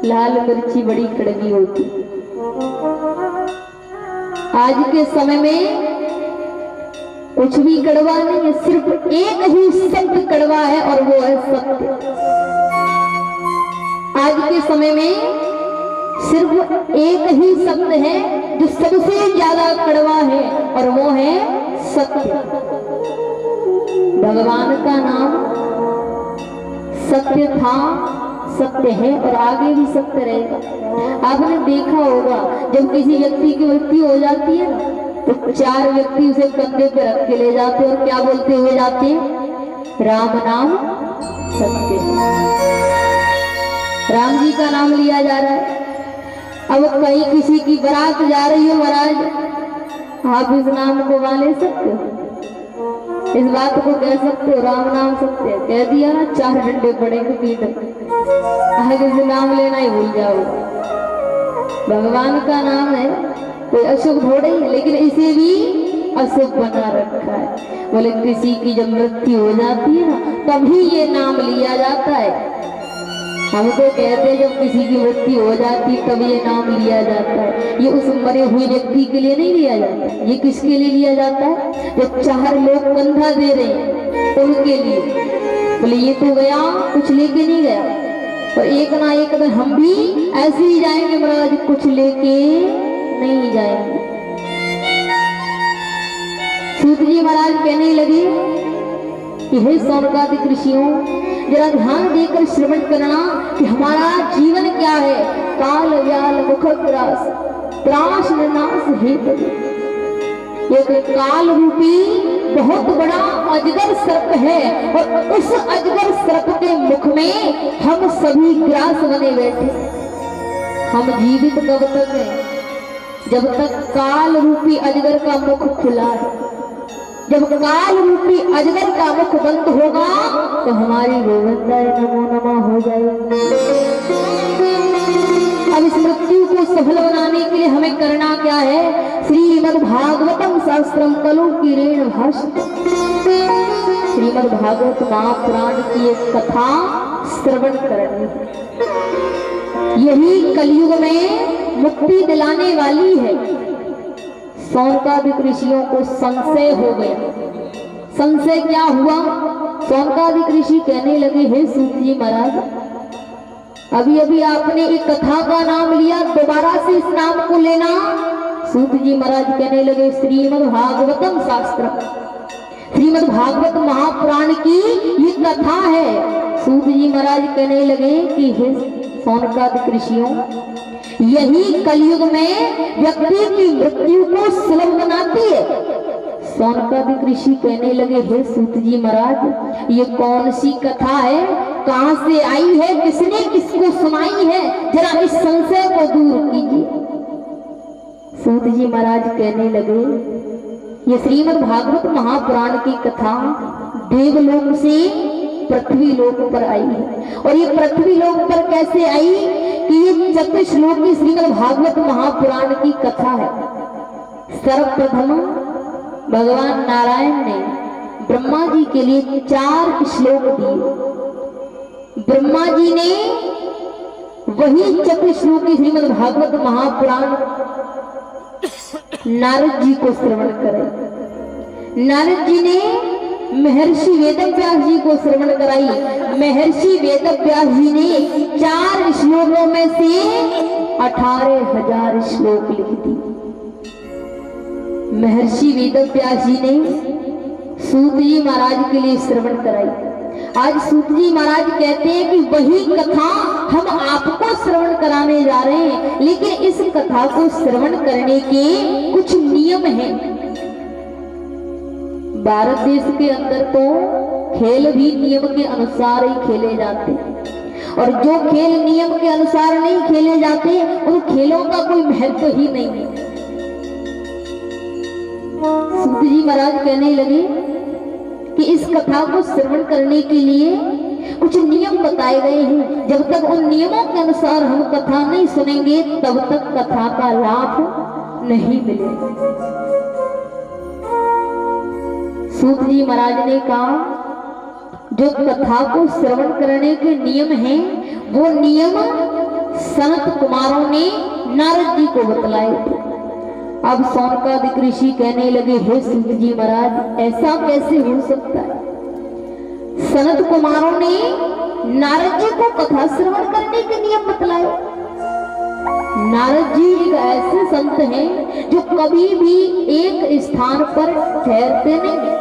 लाल मिर्ची बड़ी कड़वी होती। आज के समय में कुछ भी कड़वा नहीं है, सिर्फ एक ही शब्द कड़वा है और वो है सत्य। आज के समय में सिर्फ एक ही शब्द है जो सबसे ज्यादा कड़वा है और वो है सत्य। भगवान का नाम सत्य था, सत्य है और आगे भी सत्य रहेगा। आपने देखा होगा जब किसी व्यक्ति की मृत्यु हो जाती है ना तो 4 व्यक्ति उसे कंधे पे रख के ले जाते और क्या बोलते हुए जाते हैं? राम नाम सत्य। राम जी का नाम लिया जा रहा है। अब कहीं किसी की बारात जा रही हो महाराज, आप इस नाम को वहां ले सकते हो, इस बात को कह सकते हो राम नाम सत्य, कह दिया ना 4 डंडे पड़ेंगे पीठ, आगे से नाम लेना ही भूल जाओ। भगवान का नाम है, कोई अशुभ थोड़े ही, लेकिन इसे भी अशुभ बना रखा है। बोले किसी की जब मृत्यु हो जाती है ना तभी ये नाम लिया जाता है। हम तो कहते हैं जब किसी की मृत्यु हो जाती तब ये नाम लिया जाता है। ये उस मरे हुए व्यक्ति के लिए नहीं लिया जाता, ये किसके लिए लिया जाता है? जब 4 लोग कंधा दे रहे हैं उनके लिए। बोले ये तो गया, कुछ लेके नहीं गया, और एक ना एक दिन हम भी ऐसे ही जाएंगे महाराज, कुछ लेके नहीं जाएंगे। सूत जी महाराज कहने लगे कि हे सौनकादिक ऋषियों, जरा ध्यान देकर श्रवण करना कि हमारा जीवन क्या है। काल व्याल मुख त्रास त्रास नाश हेतु, एक काल रूपी बहुत बड़ा अजगर सर्प है और उस अजगर सर्प के मुख में हम सभी ग्रास बने बैठे। हम जीवित कब तक हैं? जब तक काल रूपी अजगर का मुख खुला है। जब काल रूपी अजगर का मुख बंद होगा तो हमारी गोविंदाय नमो नमः हो जाएगी। अब इस मृत्यु को सफल बनाने के लिए हमें करना क्या है? श्रीमद् भागवतम शास्त्रम कलु किरेण भाष्य, श्रीमद् भागवत महापुराण की एक कथा श्रवण करनी है। यही कलयुग में मुक्ति दिलाने वाली है। सौनकादिक ऋषियों को संशय हो गया। संशय क्या हुआ? सौनकादिक ऋषि कहने लगे, हे सूत जी महाराज, अभी अभी आपने एक कथा का नाम लिया, दोबारा से इस नाम को लेना। सूत जी महाराज कहने लगे, श्रीमद् भागवतम शास्त्र, श्रीमद् भागवत महापुराण की ये कथा है। सूत जी महाराज कहने लगे कि हे सौनकादिक ऋषियों, यही कलयुग में व्यक्ति की मृत्यु को सुलभ बनाती है। सौनकादिक ऋषि कहने लगे, हे सूत जी महाराज, ये कौन सी कथा है? कहां से आई है? किसने किसको सुनाई है? जरा इस संशय को दूर कीजिए। सूत जी महाराज कहने लगे, ये श्रीमद् भागवत महापुराण की कथा देवलोक से पृथ्वी लोक पर आई है। और ये पृथ्वी लोक पर कैसे आई कि ये चतुश्लोकी श्रीमद् भागवत महापुराण की कथा है। सर्वप्रथम भगवान नारायण ने ब्रह्मा जी के लिए 4 श्लोक दिए। ब्रह्मा जी ने वही चतुश्लोकी श्रीमद् भागवत महापुराण नारद जी को श्रवण कराई। नारद जी ने महर्षि वेदव्यास जी को श्रवण कराई। महर्षि वेदव्यास जी ने 4 श्लोकों में से 18,000 श्लोक लिख दी। महर्षि वेदव्यास जी ने सूत जी महाराज के लिए श्रवण कराई। आज सूत जी महाराज कहते हैं कि वही कथा हम आपको श्रवण कराने जा रहे हैं, लेकिन इस कथा को श्रवण करने के कुछ नियम हैं। भारत देश के अंदर तो खेल भी नियम के अनुसार ही खेले जाते हैं, और जो खेल नियम के अनुसार नहीं खेले जाते उन खेलों का कोई महत्व ही नहीं है। सूत जी महाराज कहने लगे कि इस कथा को श्रवण करने के लिए कुछ नियम बताए गए हैं। जब तक उन नियमों के अनुसार हम कथा नहीं सुनेंगे तब तक कथा का लाभ नहीं मिलेगा। सूत जी महाराज ने कहा, जो कथा को श्रवण करने के नियम हैं वो नियम सनत कुमारों ने नारद जी को बतलाए थे। अब सौनकादिक ऋषि कहने लगे, हे सूत जी महाराज, ऐसा कैसे हो सकता है? सनत कुमारों ने नारद जी को कथा श्रवण करने के नियम बतलाए। नारद जी एक ऐसे संत हैं जो कभी भी एक स्थान पर ठहरते नहीं,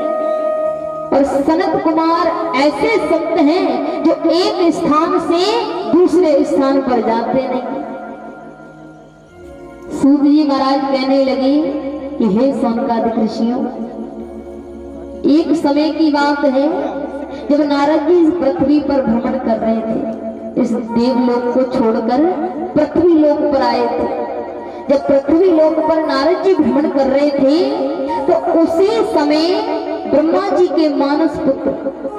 और सनत कुमार ऐसे संत हैं जो एक स्थान से दूसरे स्थान पर जाते नहीं। सूत जी महाराज कहने लगे कि हे सौनकादिक ऋषियों, एक समय की बात है जब नारद जी इस पृथ्वी पर भ्रमण कर रहे थे। इस देवलोक को छोड़कर पृथ्वी लोक पर आए थे। जब पृथ्वी लोक पर नारद जी भ्रमण कर रहे थे तो उसी समय ब्रह्मा जी के मानस पुत्र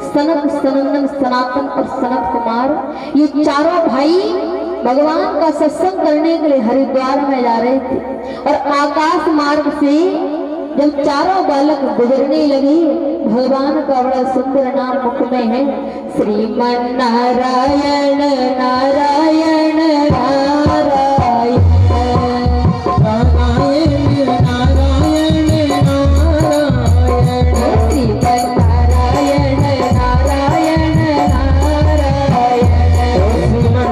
सनत, सनंदन, सनातन और सनत कुमार, ये चारों भाई भगवान का सत्संग करने के लिए हरिद्वार में जा रहे थे। और आकाश मार्ग से जब चारों बालक गुजरने लगे, भगवान का बड़ा सुंदर नाम मुख में है, श्रीमन नारायण नारायण नारायण नारायण नारायण नारायण, श्रीमन नारायण नारायण नारायण, श्रीमन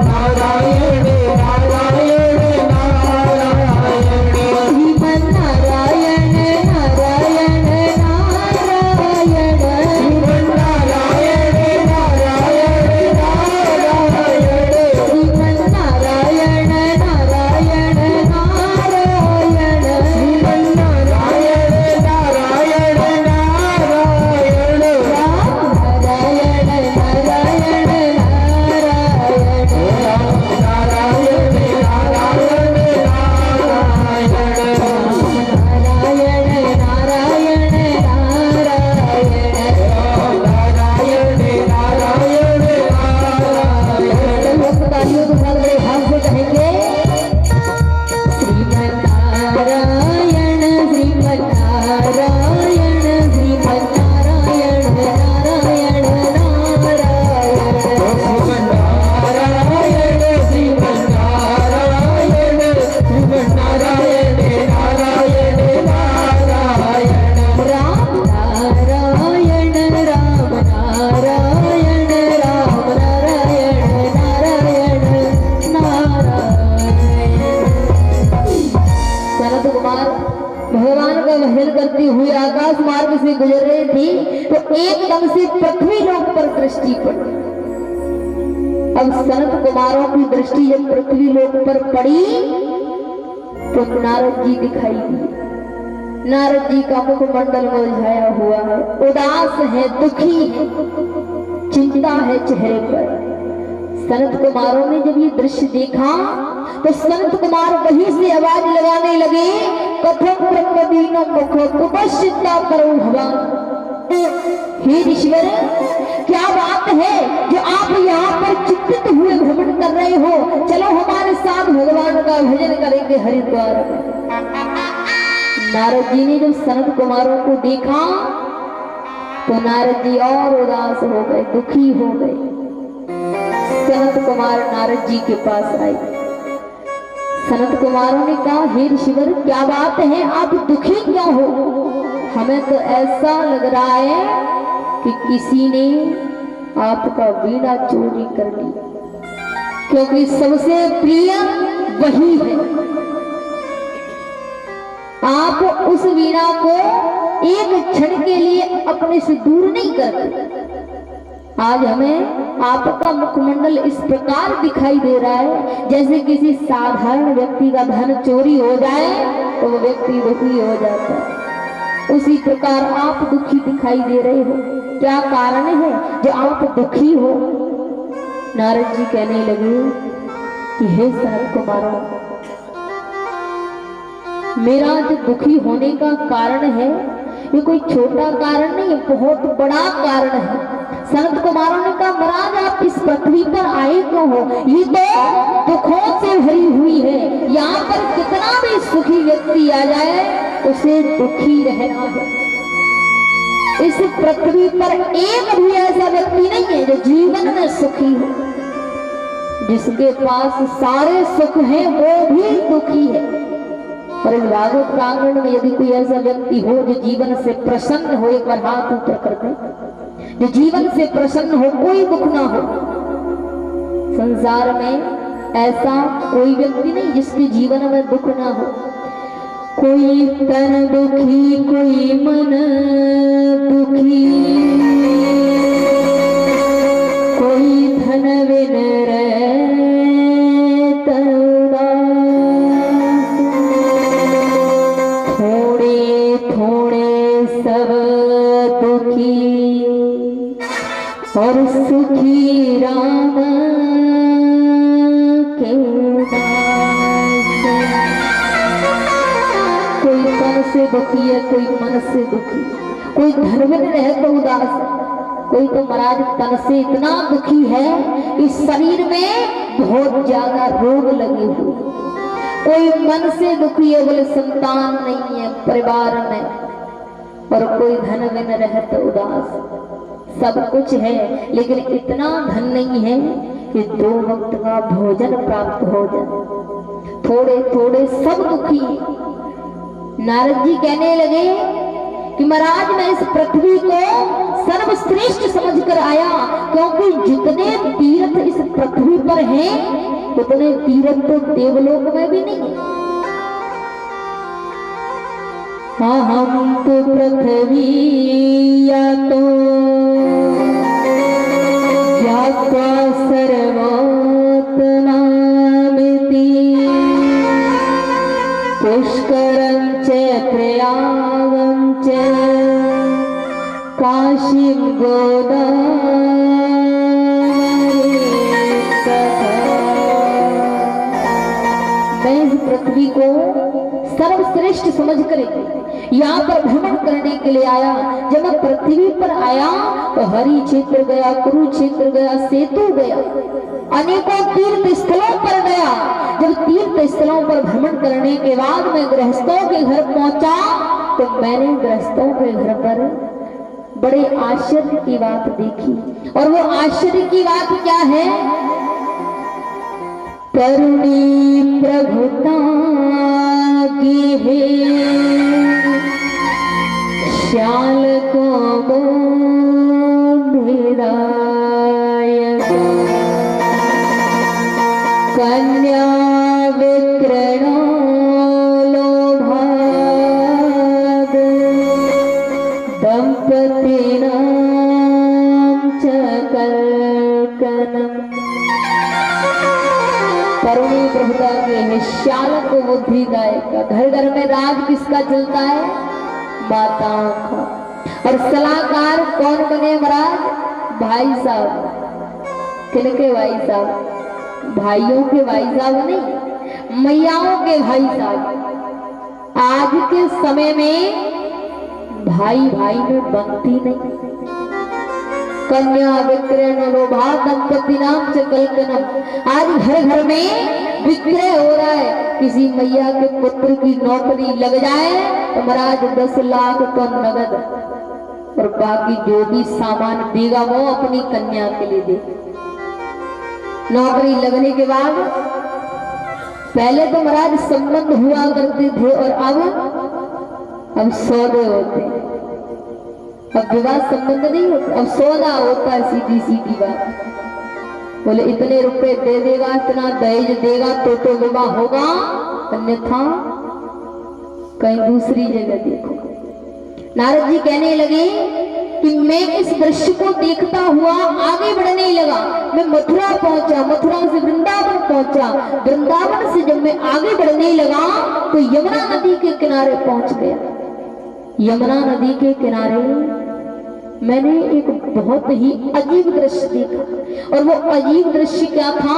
गुजर रहे थे तो एकदम से पृथ्वी लोक पर दृष्टि पड़ी। अब सनत कुमारों की दृष्टि जब पृथ्वी लोक पर पड़ी तो नारद जी दिखाई दिए। नारद जी का मुखमंडल मुरझाया हुआ है, उदास है, दुखी है, चिंता है चेहरे पर। सनत कुमारों ने जब ये दृश्य देखा तो सनत कुमार वहीं से आवाज लगाने लगे, कथम ब्रह्मदीनो मुख कुपश्चिता करो भगवान। हे ईश्वर, क्या बात है जो आप यहाँ पर चिंतित हुए भ्रमण कर रहे हो? चलो हमारे साथ भगवान का भजन करेंगे हरिद्वार। नारद जी ने जब सनत कुमारों को देखा तो नारद जी और उदास हो गए, दुखी हो गए। सनत कुमार नारद जी के पास आए। सनत कुमारों ने कहा, हे ऋषिवर, क्या बात है, आप दुखी क्यों हो? हमें तो ऐसा लग रहा है कि किसी ने आपका वीणा चोरी कर ली, क्योंकि सबसे प्रिय वही है। आप उस वीणा को एक क्षण के लिए अपने से दूर नहीं करते। आज हमें आपका मुखमंडल इस प्रकार दिखाई दे रहा है जैसे किसी साधारण व्यक्ति का धन चोरी हो जाए तो वो व्यक्ति दुखी हो जाता है। उसी प्रकार आप दुखी दिखाई दे रहे हो, क्या कारण है जो आप दुखी हो? नारद जी कहने लगे कि हे सनत कुमारों, मेरा जो दुखी होने का कारण है ये कोई छोटा कारण नहीं है, बहुत बड़ा कारण है। सनत कुमारों ने कहा, महाराज आप इस पृथ्वी पर आए क्यों हो? ये तो दुखों से भरी हुई है, यहाँ पर कितना भी सुखी व्यक्ति आ जाए उसे दुखी रहना है। इस पृथ्वी पर एक भी ऐसा व्यक्ति नहीं है जो जीवन में सुखी हो। जिसके पास सारे सुख हैं वो भी दुखी है। और इस भागवत प्रांगण में यदि कोई ऐसा व्यक्ति हो जो जीवन से प्रसन्न हो, एक बार हाथ ऊपर कर दे, जो जीवन से प्रसन्न हो, कोई दुख ना हो। संसार में ऐसा कोई व्यक्ति नहीं जिसके जीवन में दुख ना हो। कोई तन दुखी, कोई मन दुखी, कोई धन बिन रहत उदास, थोड़े थोड़े सब दुखी और सुखी राम के दास। कोई तन से दुखी है, कोई मन से दुखी, कोई धन बिन रहे तो उदास, कोई तो महाराज तन से इतना दुखी है कि शरीर में बहुत ज्यादा रोग लगे हुए। कोई मन से दुखी है, बोले संतान नहीं है परिवार में, और कोई धन बिन रहे तो उदास। सब कुछ है लेकिन इतना धन नहीं है कि 2 वक्त का भोजन प्राप्त हो जाए। थोड़े थोड़े सब दुखी। नारद जी कहने लगे कि महाराज मैं इस पृथ्वी को सर्वश्रेष्ठ समझकर आया, क्योंकि जितने तीर्थ इस पृथ्वी पर हैं उतने तीर्थ तो देवलोक में भी नहीं है। हाँ, हम तो पृथ्वी या तो ज्ञात्वा सर्वोत्तमामिति पुष्करं च प्रयागं च काशीं गोदावरीं तथा। मैं इस पृथ्वी को सर्वश्रेष्ठ समझ कर यहाँ पर भ्रमण करने के लिए आया। जब मैं पृथ्वी पर आया तो हरि क्षेत्र गया, कुरुक्षेत्र गया, सेतु गया, अनेकों तीर्थ स्थलों पर गया। जब तीर्थ स्थलों पर भ्रमण करने के बाद मैं गृहस्थों के घर पहुंचा तो मैंने गृहस्थों के घर पर बड़े आश्चर्य की बात देखी। और वो आश्चर्य की बात क्या है? करुणी प्रभुता की है श्याल को कन्या विक्रणो लोभाद दंपति के निश्चाल को बुद्धिदायक का। घर घर में राज किसका चलता है? माताओं का। और सलाहकार कौन बने महाराज? भाई साहब। किनके भाई साहब? भाइयों के भाई साहब नहीं, मैयाओं के भाई साहब। आज के समय में भाई भाई में बनती नहीं। कन्या विक्रय लोभा दंपति नाम से कल्पना। आज घर घर में विक्रय हो रहा है। किसी मैया के पुत्र की नौकरी लग जाए तो महाराज 10 लाख तो नगद, और बाकी जो भी सामान देगा वो अपनी कन्या के लिए दे। नौकरी लगने के बाद पहले तो महाराज संबंध हुआ करते थे, और अब सौदे होते। अब विवाह संबंध नहीं होता, अब सौदा होता है। सीधी सीधी बात। बोले इतने रुपए दे देगा, इतना दहेज देगा तो विवाह होगा, अन्यथा कहीं दूसरी जगह देखो। नारद जी कहने लगे कि मैं इस दृश्य को देखता हुआ आगे बढ़ने लगा। मैं मथुरा पहुंचा, मथुरा से वृंदावन पहुंचा, वृंदावन से जब मैं आगे बढ़ने लगा तो यमुना नदी के किनारे पहुंच गया। यमुना नदी के किनारे मैंने एक बहुत ही अजीब दृश्य देखा। और वो अजीब दृश्य क्या था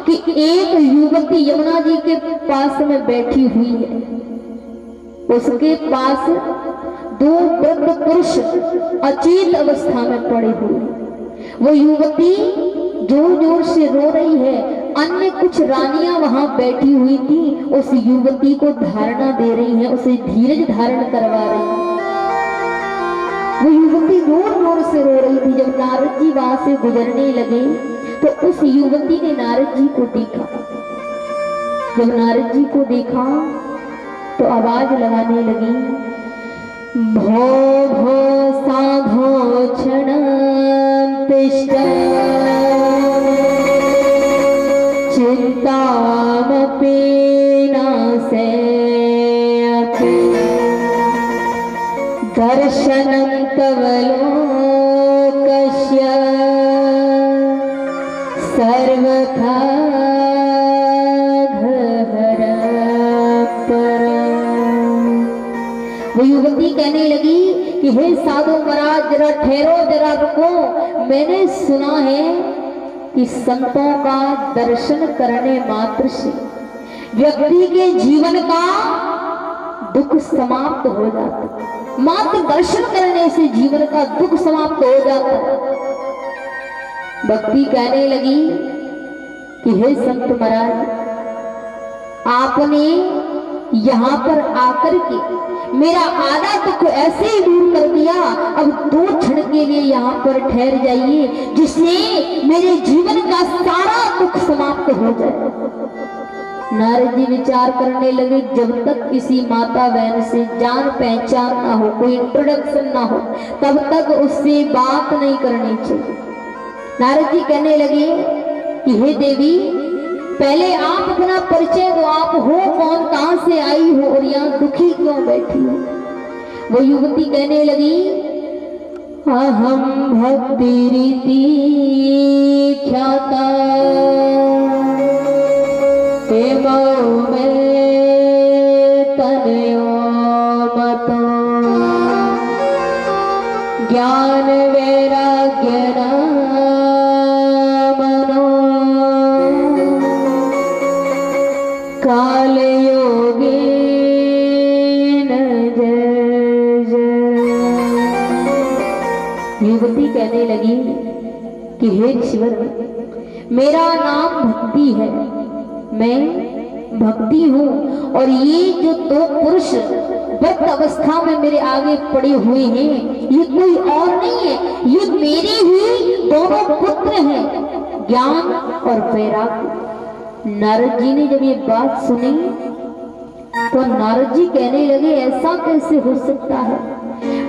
कि एक युवती यमुना जी के पास में बैठी हुई है। उसके पास 2 वृद्ध पुरुष अचेत अवस्था में पड़े हुए। वो युवती जोर जोर से रो रही है। अन्य कुछ रानियां वहां बैठी हुई थी, उस युवती को धारणा दे रही हैं, उसे धीरज धारण करवा रही हैं। वो युवती जोर जोर से रो रही थी। जब नारद जी वहां से गुजरने लगे तो उस युवती ने नारद जी को देखा। जब नारद जी को देखा तो आवाज लगाने लगी, भो भो साधो क्षणं तिष्ठ चिंतामपि नास्यति दर्शनं तव लोकस्य सर्वथा वो युवती कहने लगी कि हे साधु महाराज जरा ठहरो, जरा रुको। मैंने सुना है कि संतों का दर्शन करने मात्र से व्यक्ति के जीवन का दुख समाप्त हो जाता है। मात्र दर्शन करने से जीवन का दुख समाप्त हो जाता है। भक्ति कहने लगी कि हे संत महाराज, आपने यहाँ पर आकर के मेरा आधा दुख ऐसे ही दूर कर दिया। अब 2 क्षण के लिए यहाँ पर ठहर जाइए, जिससे मेरे जीवन का सारा दुख समाप्त हो जाए। नारद जी विचार करने लगे, जब तक किसी माता बहन से जान पहचान ना हो, कोई इंट्रोडक्शन ना हो, तब तक उससे बात नहीं करनी चाहिए। नारद जी कहने लगे कि हे देवी, पहले आप अपना परिचय दो। आप हो कौन, कहां से आई हो और यहाँ दुखी क्यों बैठी हो? वो युवती कहने लगी, अहम भक्ति रीति ख्याता तनयो मतो ज्ञान वैराग्य काल योगे युवती कहने लगी कि हे ईश्वर, मेरा नाम भक्ति है, मैं भक्ति हूँ। और ये जो 2 पुरुष व्रत अवस्था में मेरे आगे पड़े हुए हैं, ये कोई और नहीं है, ये मेरे ही 2 पुत्र हैं, ज्ञान और वैराग्य। नारद जी ने जब ये बात सुनी तो नारद जी कहने लगे, ऐसा कैसे हो सकता है?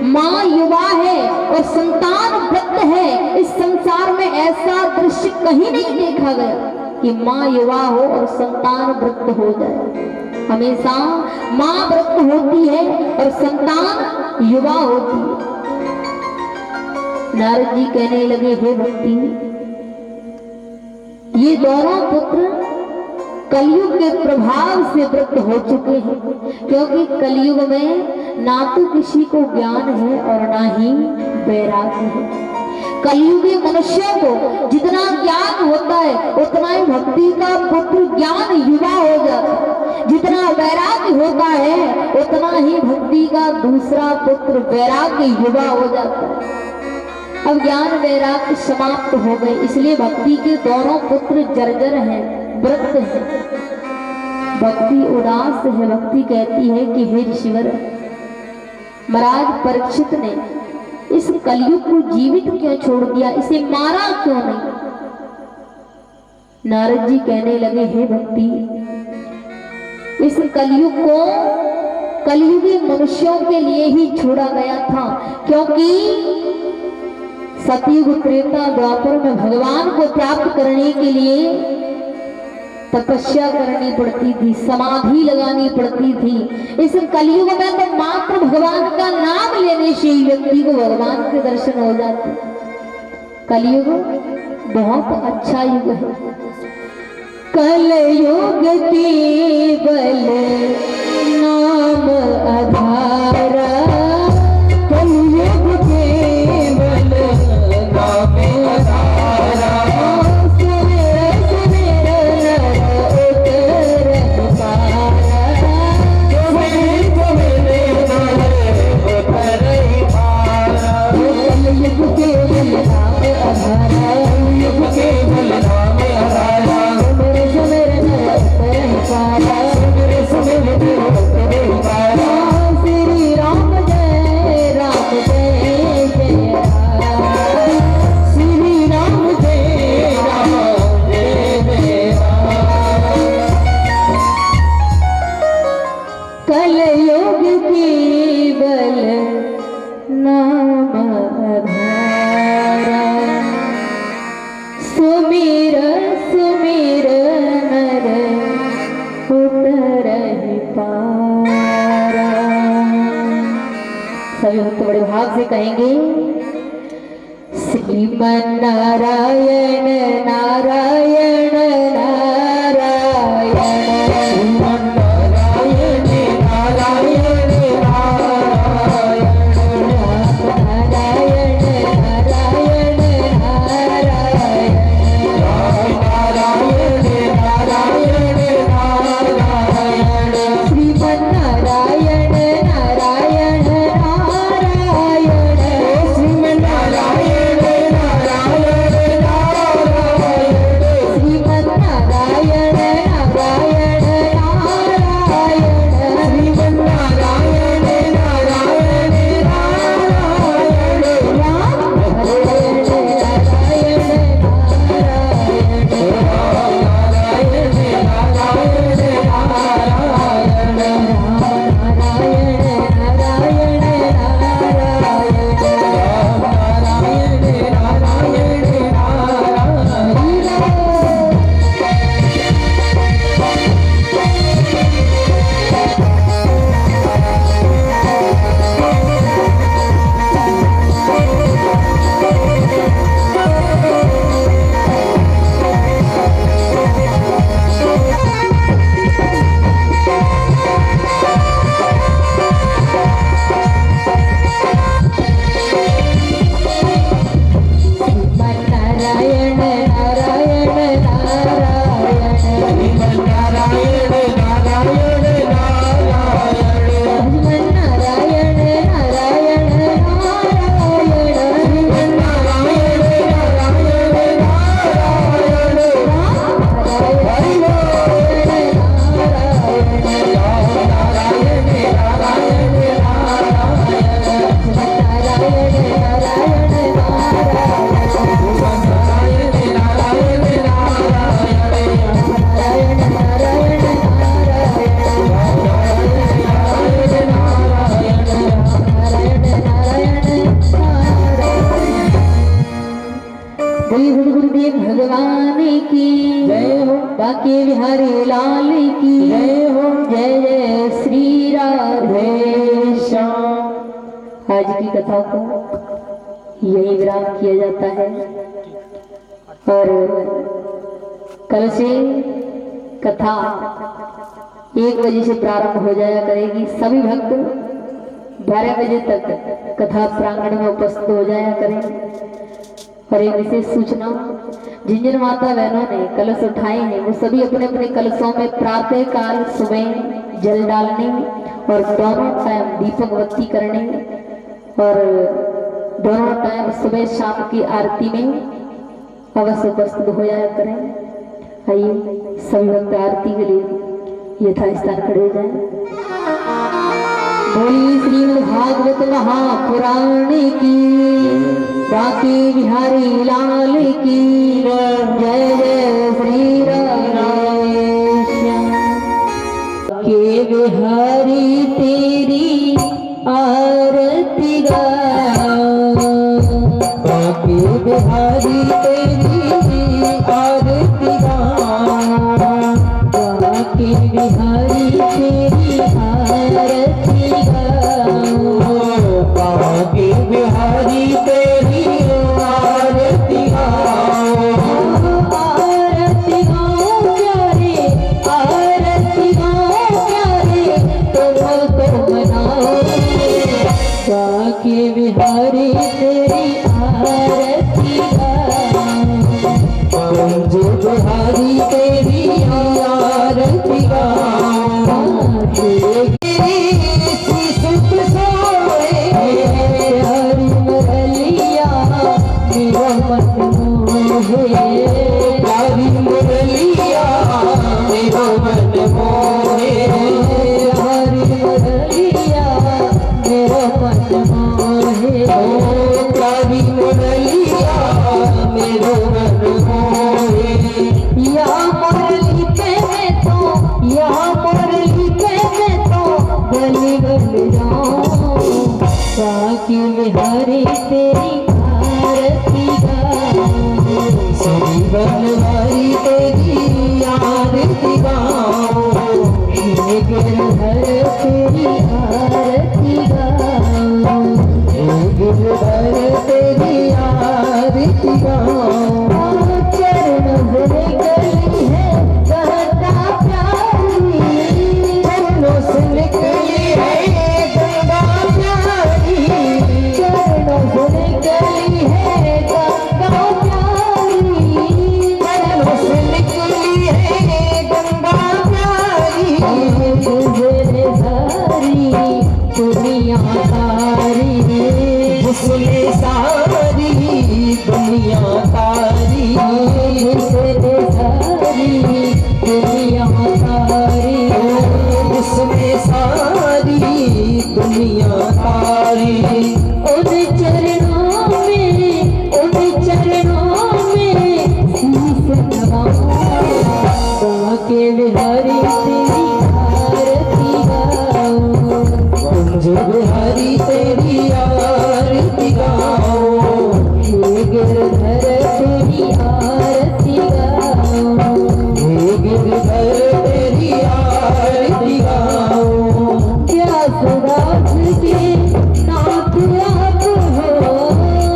माँ युवा है और संतान वृद्ध है। इस संसार में ऐसा दृश्य कहीं नहीं देखा गया कि माँ युवा हो और संतान वृद्ध हो जाए। हमेशा माँ वृद्ध होती है और संतान युवा होती है। नारद जी कहने लगे, हे भक्ति, ये दोनों पुत्र कलयुग के प्रभाव से वृत्त हो चुके हैं, क्योंकि कलयुग में ना तो किसी को ज्ञान है और ना ही वैराग्य है। कलयुगी मनुष्यों को जितना ज्ञान होता है उतना ही भक्ति का पुत्र ज्ञान युवा हो जाता है, जितना वैराग्य होता है उतना ही भक्ति का दूसरा पुत्र वैराग्य युवा हो जाता है। अब ज्ञान वैराग्य समाप्त हो गए, इसलिए भक्ति के दोनों पुत्र जर्जर हैं, व्रत हैं। भक्ति उदास है। भक्ति कहती है कि हे ऋषिवर, महाराज परीक्षित ने इस कलयुग को जीवित क्यों छोड़ दिया, इसे मारा क्यों नहीं? नारद जी कहने लगे, हे भक्ति, इस कलयुग को कलयुगी मनुष्यों के लिए ही छोड़ा गया था, क्योंकि सतयुग त्रेता द्वापर में भगवान को प्राप्त करने के लिए तपस्या करनी पड़ती थी, समाधि लगानी पड़ती थी। इस कलयुग में तो मात्र भगवान का नाम लेने से ही व्यक्ति को भगवान के दर्शन हो जाते। कलयुग बहुत अच्छा युग है। कलयुग केवल नाम आधारा, कलयुग केवल नाम आधारा। सभी भक्त बड़े भाव से कहेंगे, श्रीमन नारायण नारायण नारायण, श्रीमन नारायण नारायण नारायण, नारायण नारायण नारायण, नारायण नारायण नारायण, श्रीमन नारायण नारायण नारायण, श्रीमन नारायण नारायण नारायण, श्रीमन नारायण नारायण नारायण, श्रीमन नारायण नारायण नारायण, राम नारायण नारायण नारायण, नारायण नारायण नारायण, गुरुदेव भगवान की जय हो, बाके बिहारी लाल की जय हो, जय जय श्री राधे श्याम। आज की कथा को यही विराम किया जाता है और कल से कथा 1 बजे से प्रारंभ हो जाया करेगी। सभी भक्त 12 बजे तक कथा प्रांगण में उपस्थित हो जाया करें। और एक विशेष सूचना, जिन जिन माता बहनों ने कलश उठाए हैं वो सभी अपने अपने कलशों में प्रातः काल सुबह जल डालने और दोनों टाइम दीपक बत्ती करने और दोनों टाइम सुबह शाम की आरती में अवश्य उपस्थित हो जाया करें। आइए सभी भक्त आरती के लिए यथास्थान खड़े हो जाएं। बोली श्रीमद् भागवत महापुराण की, बांके बिहारी लाल की जय जय श्री राम। के बिहारी तेरी आरती गाओ, बांके बिहारी तेरी आरती गाओ, बांके बिहारी तेरी आरती गाओ, बांके बिहारी तेरी आरती गाओ, आरती गाओ प्यारे, आरती गाओ प्यारे, तुम मनाओ, बांके बिहारी तेरी आरती गाओ, कुंज बिहारी तेरी आरती गाओ, प्यारी मुरलिया मेरा मन मोहे, प्यारी मुरलिया मेरा मन मोहे, प्यारी मुरलिया मेरा मन मोहे। या मुरली पे मैं तो, या मुरली पे मैं तो गली गली जाऊं, बांके बिहारी तेरी आरती गाऊं, श्री बनवारी तेरी आरती गाओ, हे गिरधर तेरी आरती गाओ, हे गिरधर तेरी आरती गाओ। चरण से निकली है गंगा प्यारी, चरणों से निकली है गंगा प्यारी, चरणों से निकली है गंगा प्यारी, चरणों से निकली है गंगा प्यारी, जिसने सारी दुनिया तारी, जिसने सारी दुनिया तारी, जिसने सारी दुनिया तारी, जिसने सारी दुनिया तारी। उन चरणों में, उन चरणों में शीश नवाऊं, बांके बिहारी तेरी आरती गाऊं, कुंज बिहारी तेरी आरती गाऊं, हे गिरधर तेरी आरती गाऊं, हे गिरधर तेरी आरती गाऊं। व्यासदास के नाथ आप हो,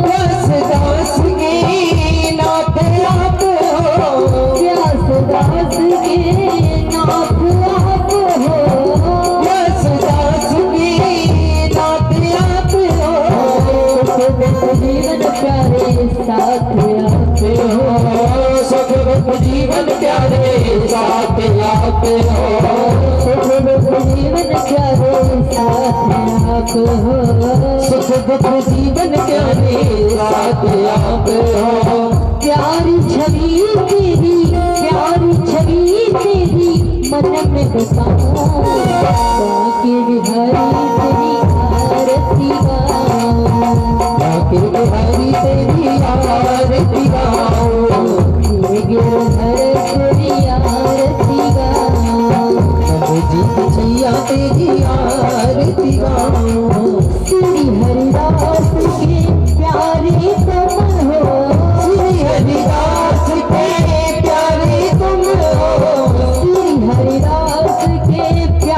व्यासदास के नाथ आप हो, व्यासदास के नाथ आप हो, व्यासदास के नाथ आप हो, सुख जीवन प्यारे साथ आप हो, सुख जीवन प्यारे साथ आप हो, सुख जीवन प्यारे साथ आप हो, सुख जीवन प्यारे साथ आप हो। प्यारी छवि तेरी, प्यारी छवि तेरी मन में बसाऊं, बांके बिहारी तेरी आरती गाऊं, बांके बिहारी तेरी आरती गाऊं, हे गिरधर तेरी आरती गाऊं, जीत छैया तेरी आरती गाऊं। श्री हरिदास के प्यारे तुम हो, श्री हरिदास के प्यारे तुम हो, श्री हरिदास के प्यारे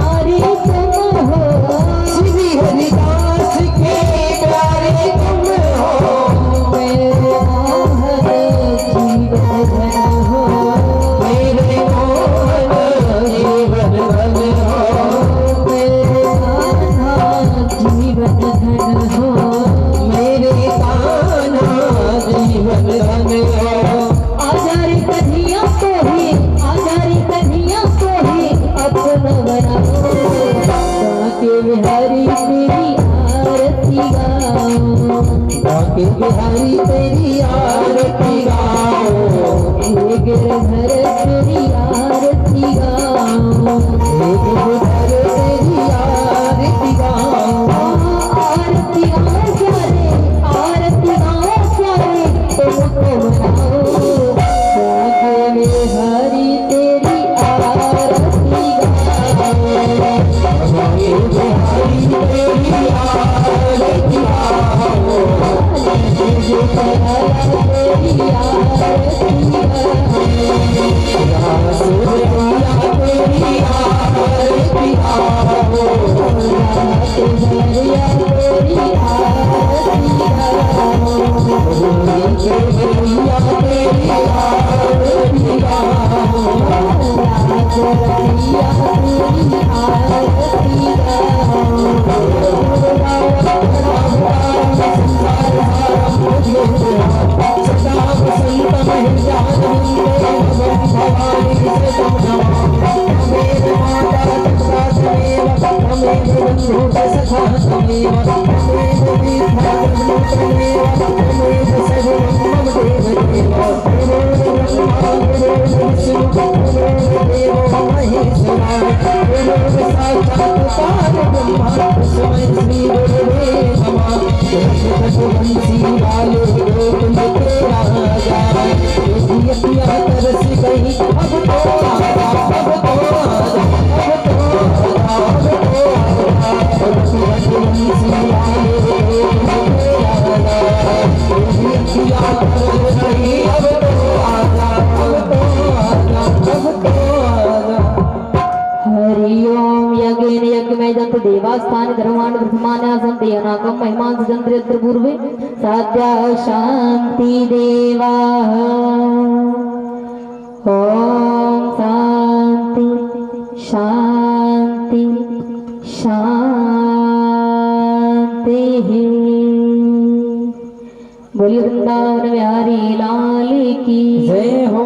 तमेव तमेव विद्याधर्मो तमेव तमेव सर्वं मम देवदेव गुरुर्ब्रह्मा गुरुर्विष्णु गुरुर्देवो महेश्वरा गुरुः साक्षात् परब्रह्म तस्मै श्री गुरुवे नमः वंशी लालो गोकुल के राजा यज्ञ तरस गई अब तो आजा अब तो आजा अब तो आजा अब तो आजा वंशी लालो गोकुल के राजा यज्ञ तरस गई अब तो आजा अब तो आजा अब तो आजा। हरि ओम यज्ञेन यज्ञमय दंत देवास्थान धर्माण प्रथमान्या सन्ति अनाकं महिमांस जन्त्र यत्र पूर्वे साध्या शान्ति देवा ओम शांति शांति शांति। बोलिए वृंदावन बिहारी लाल की जय हो।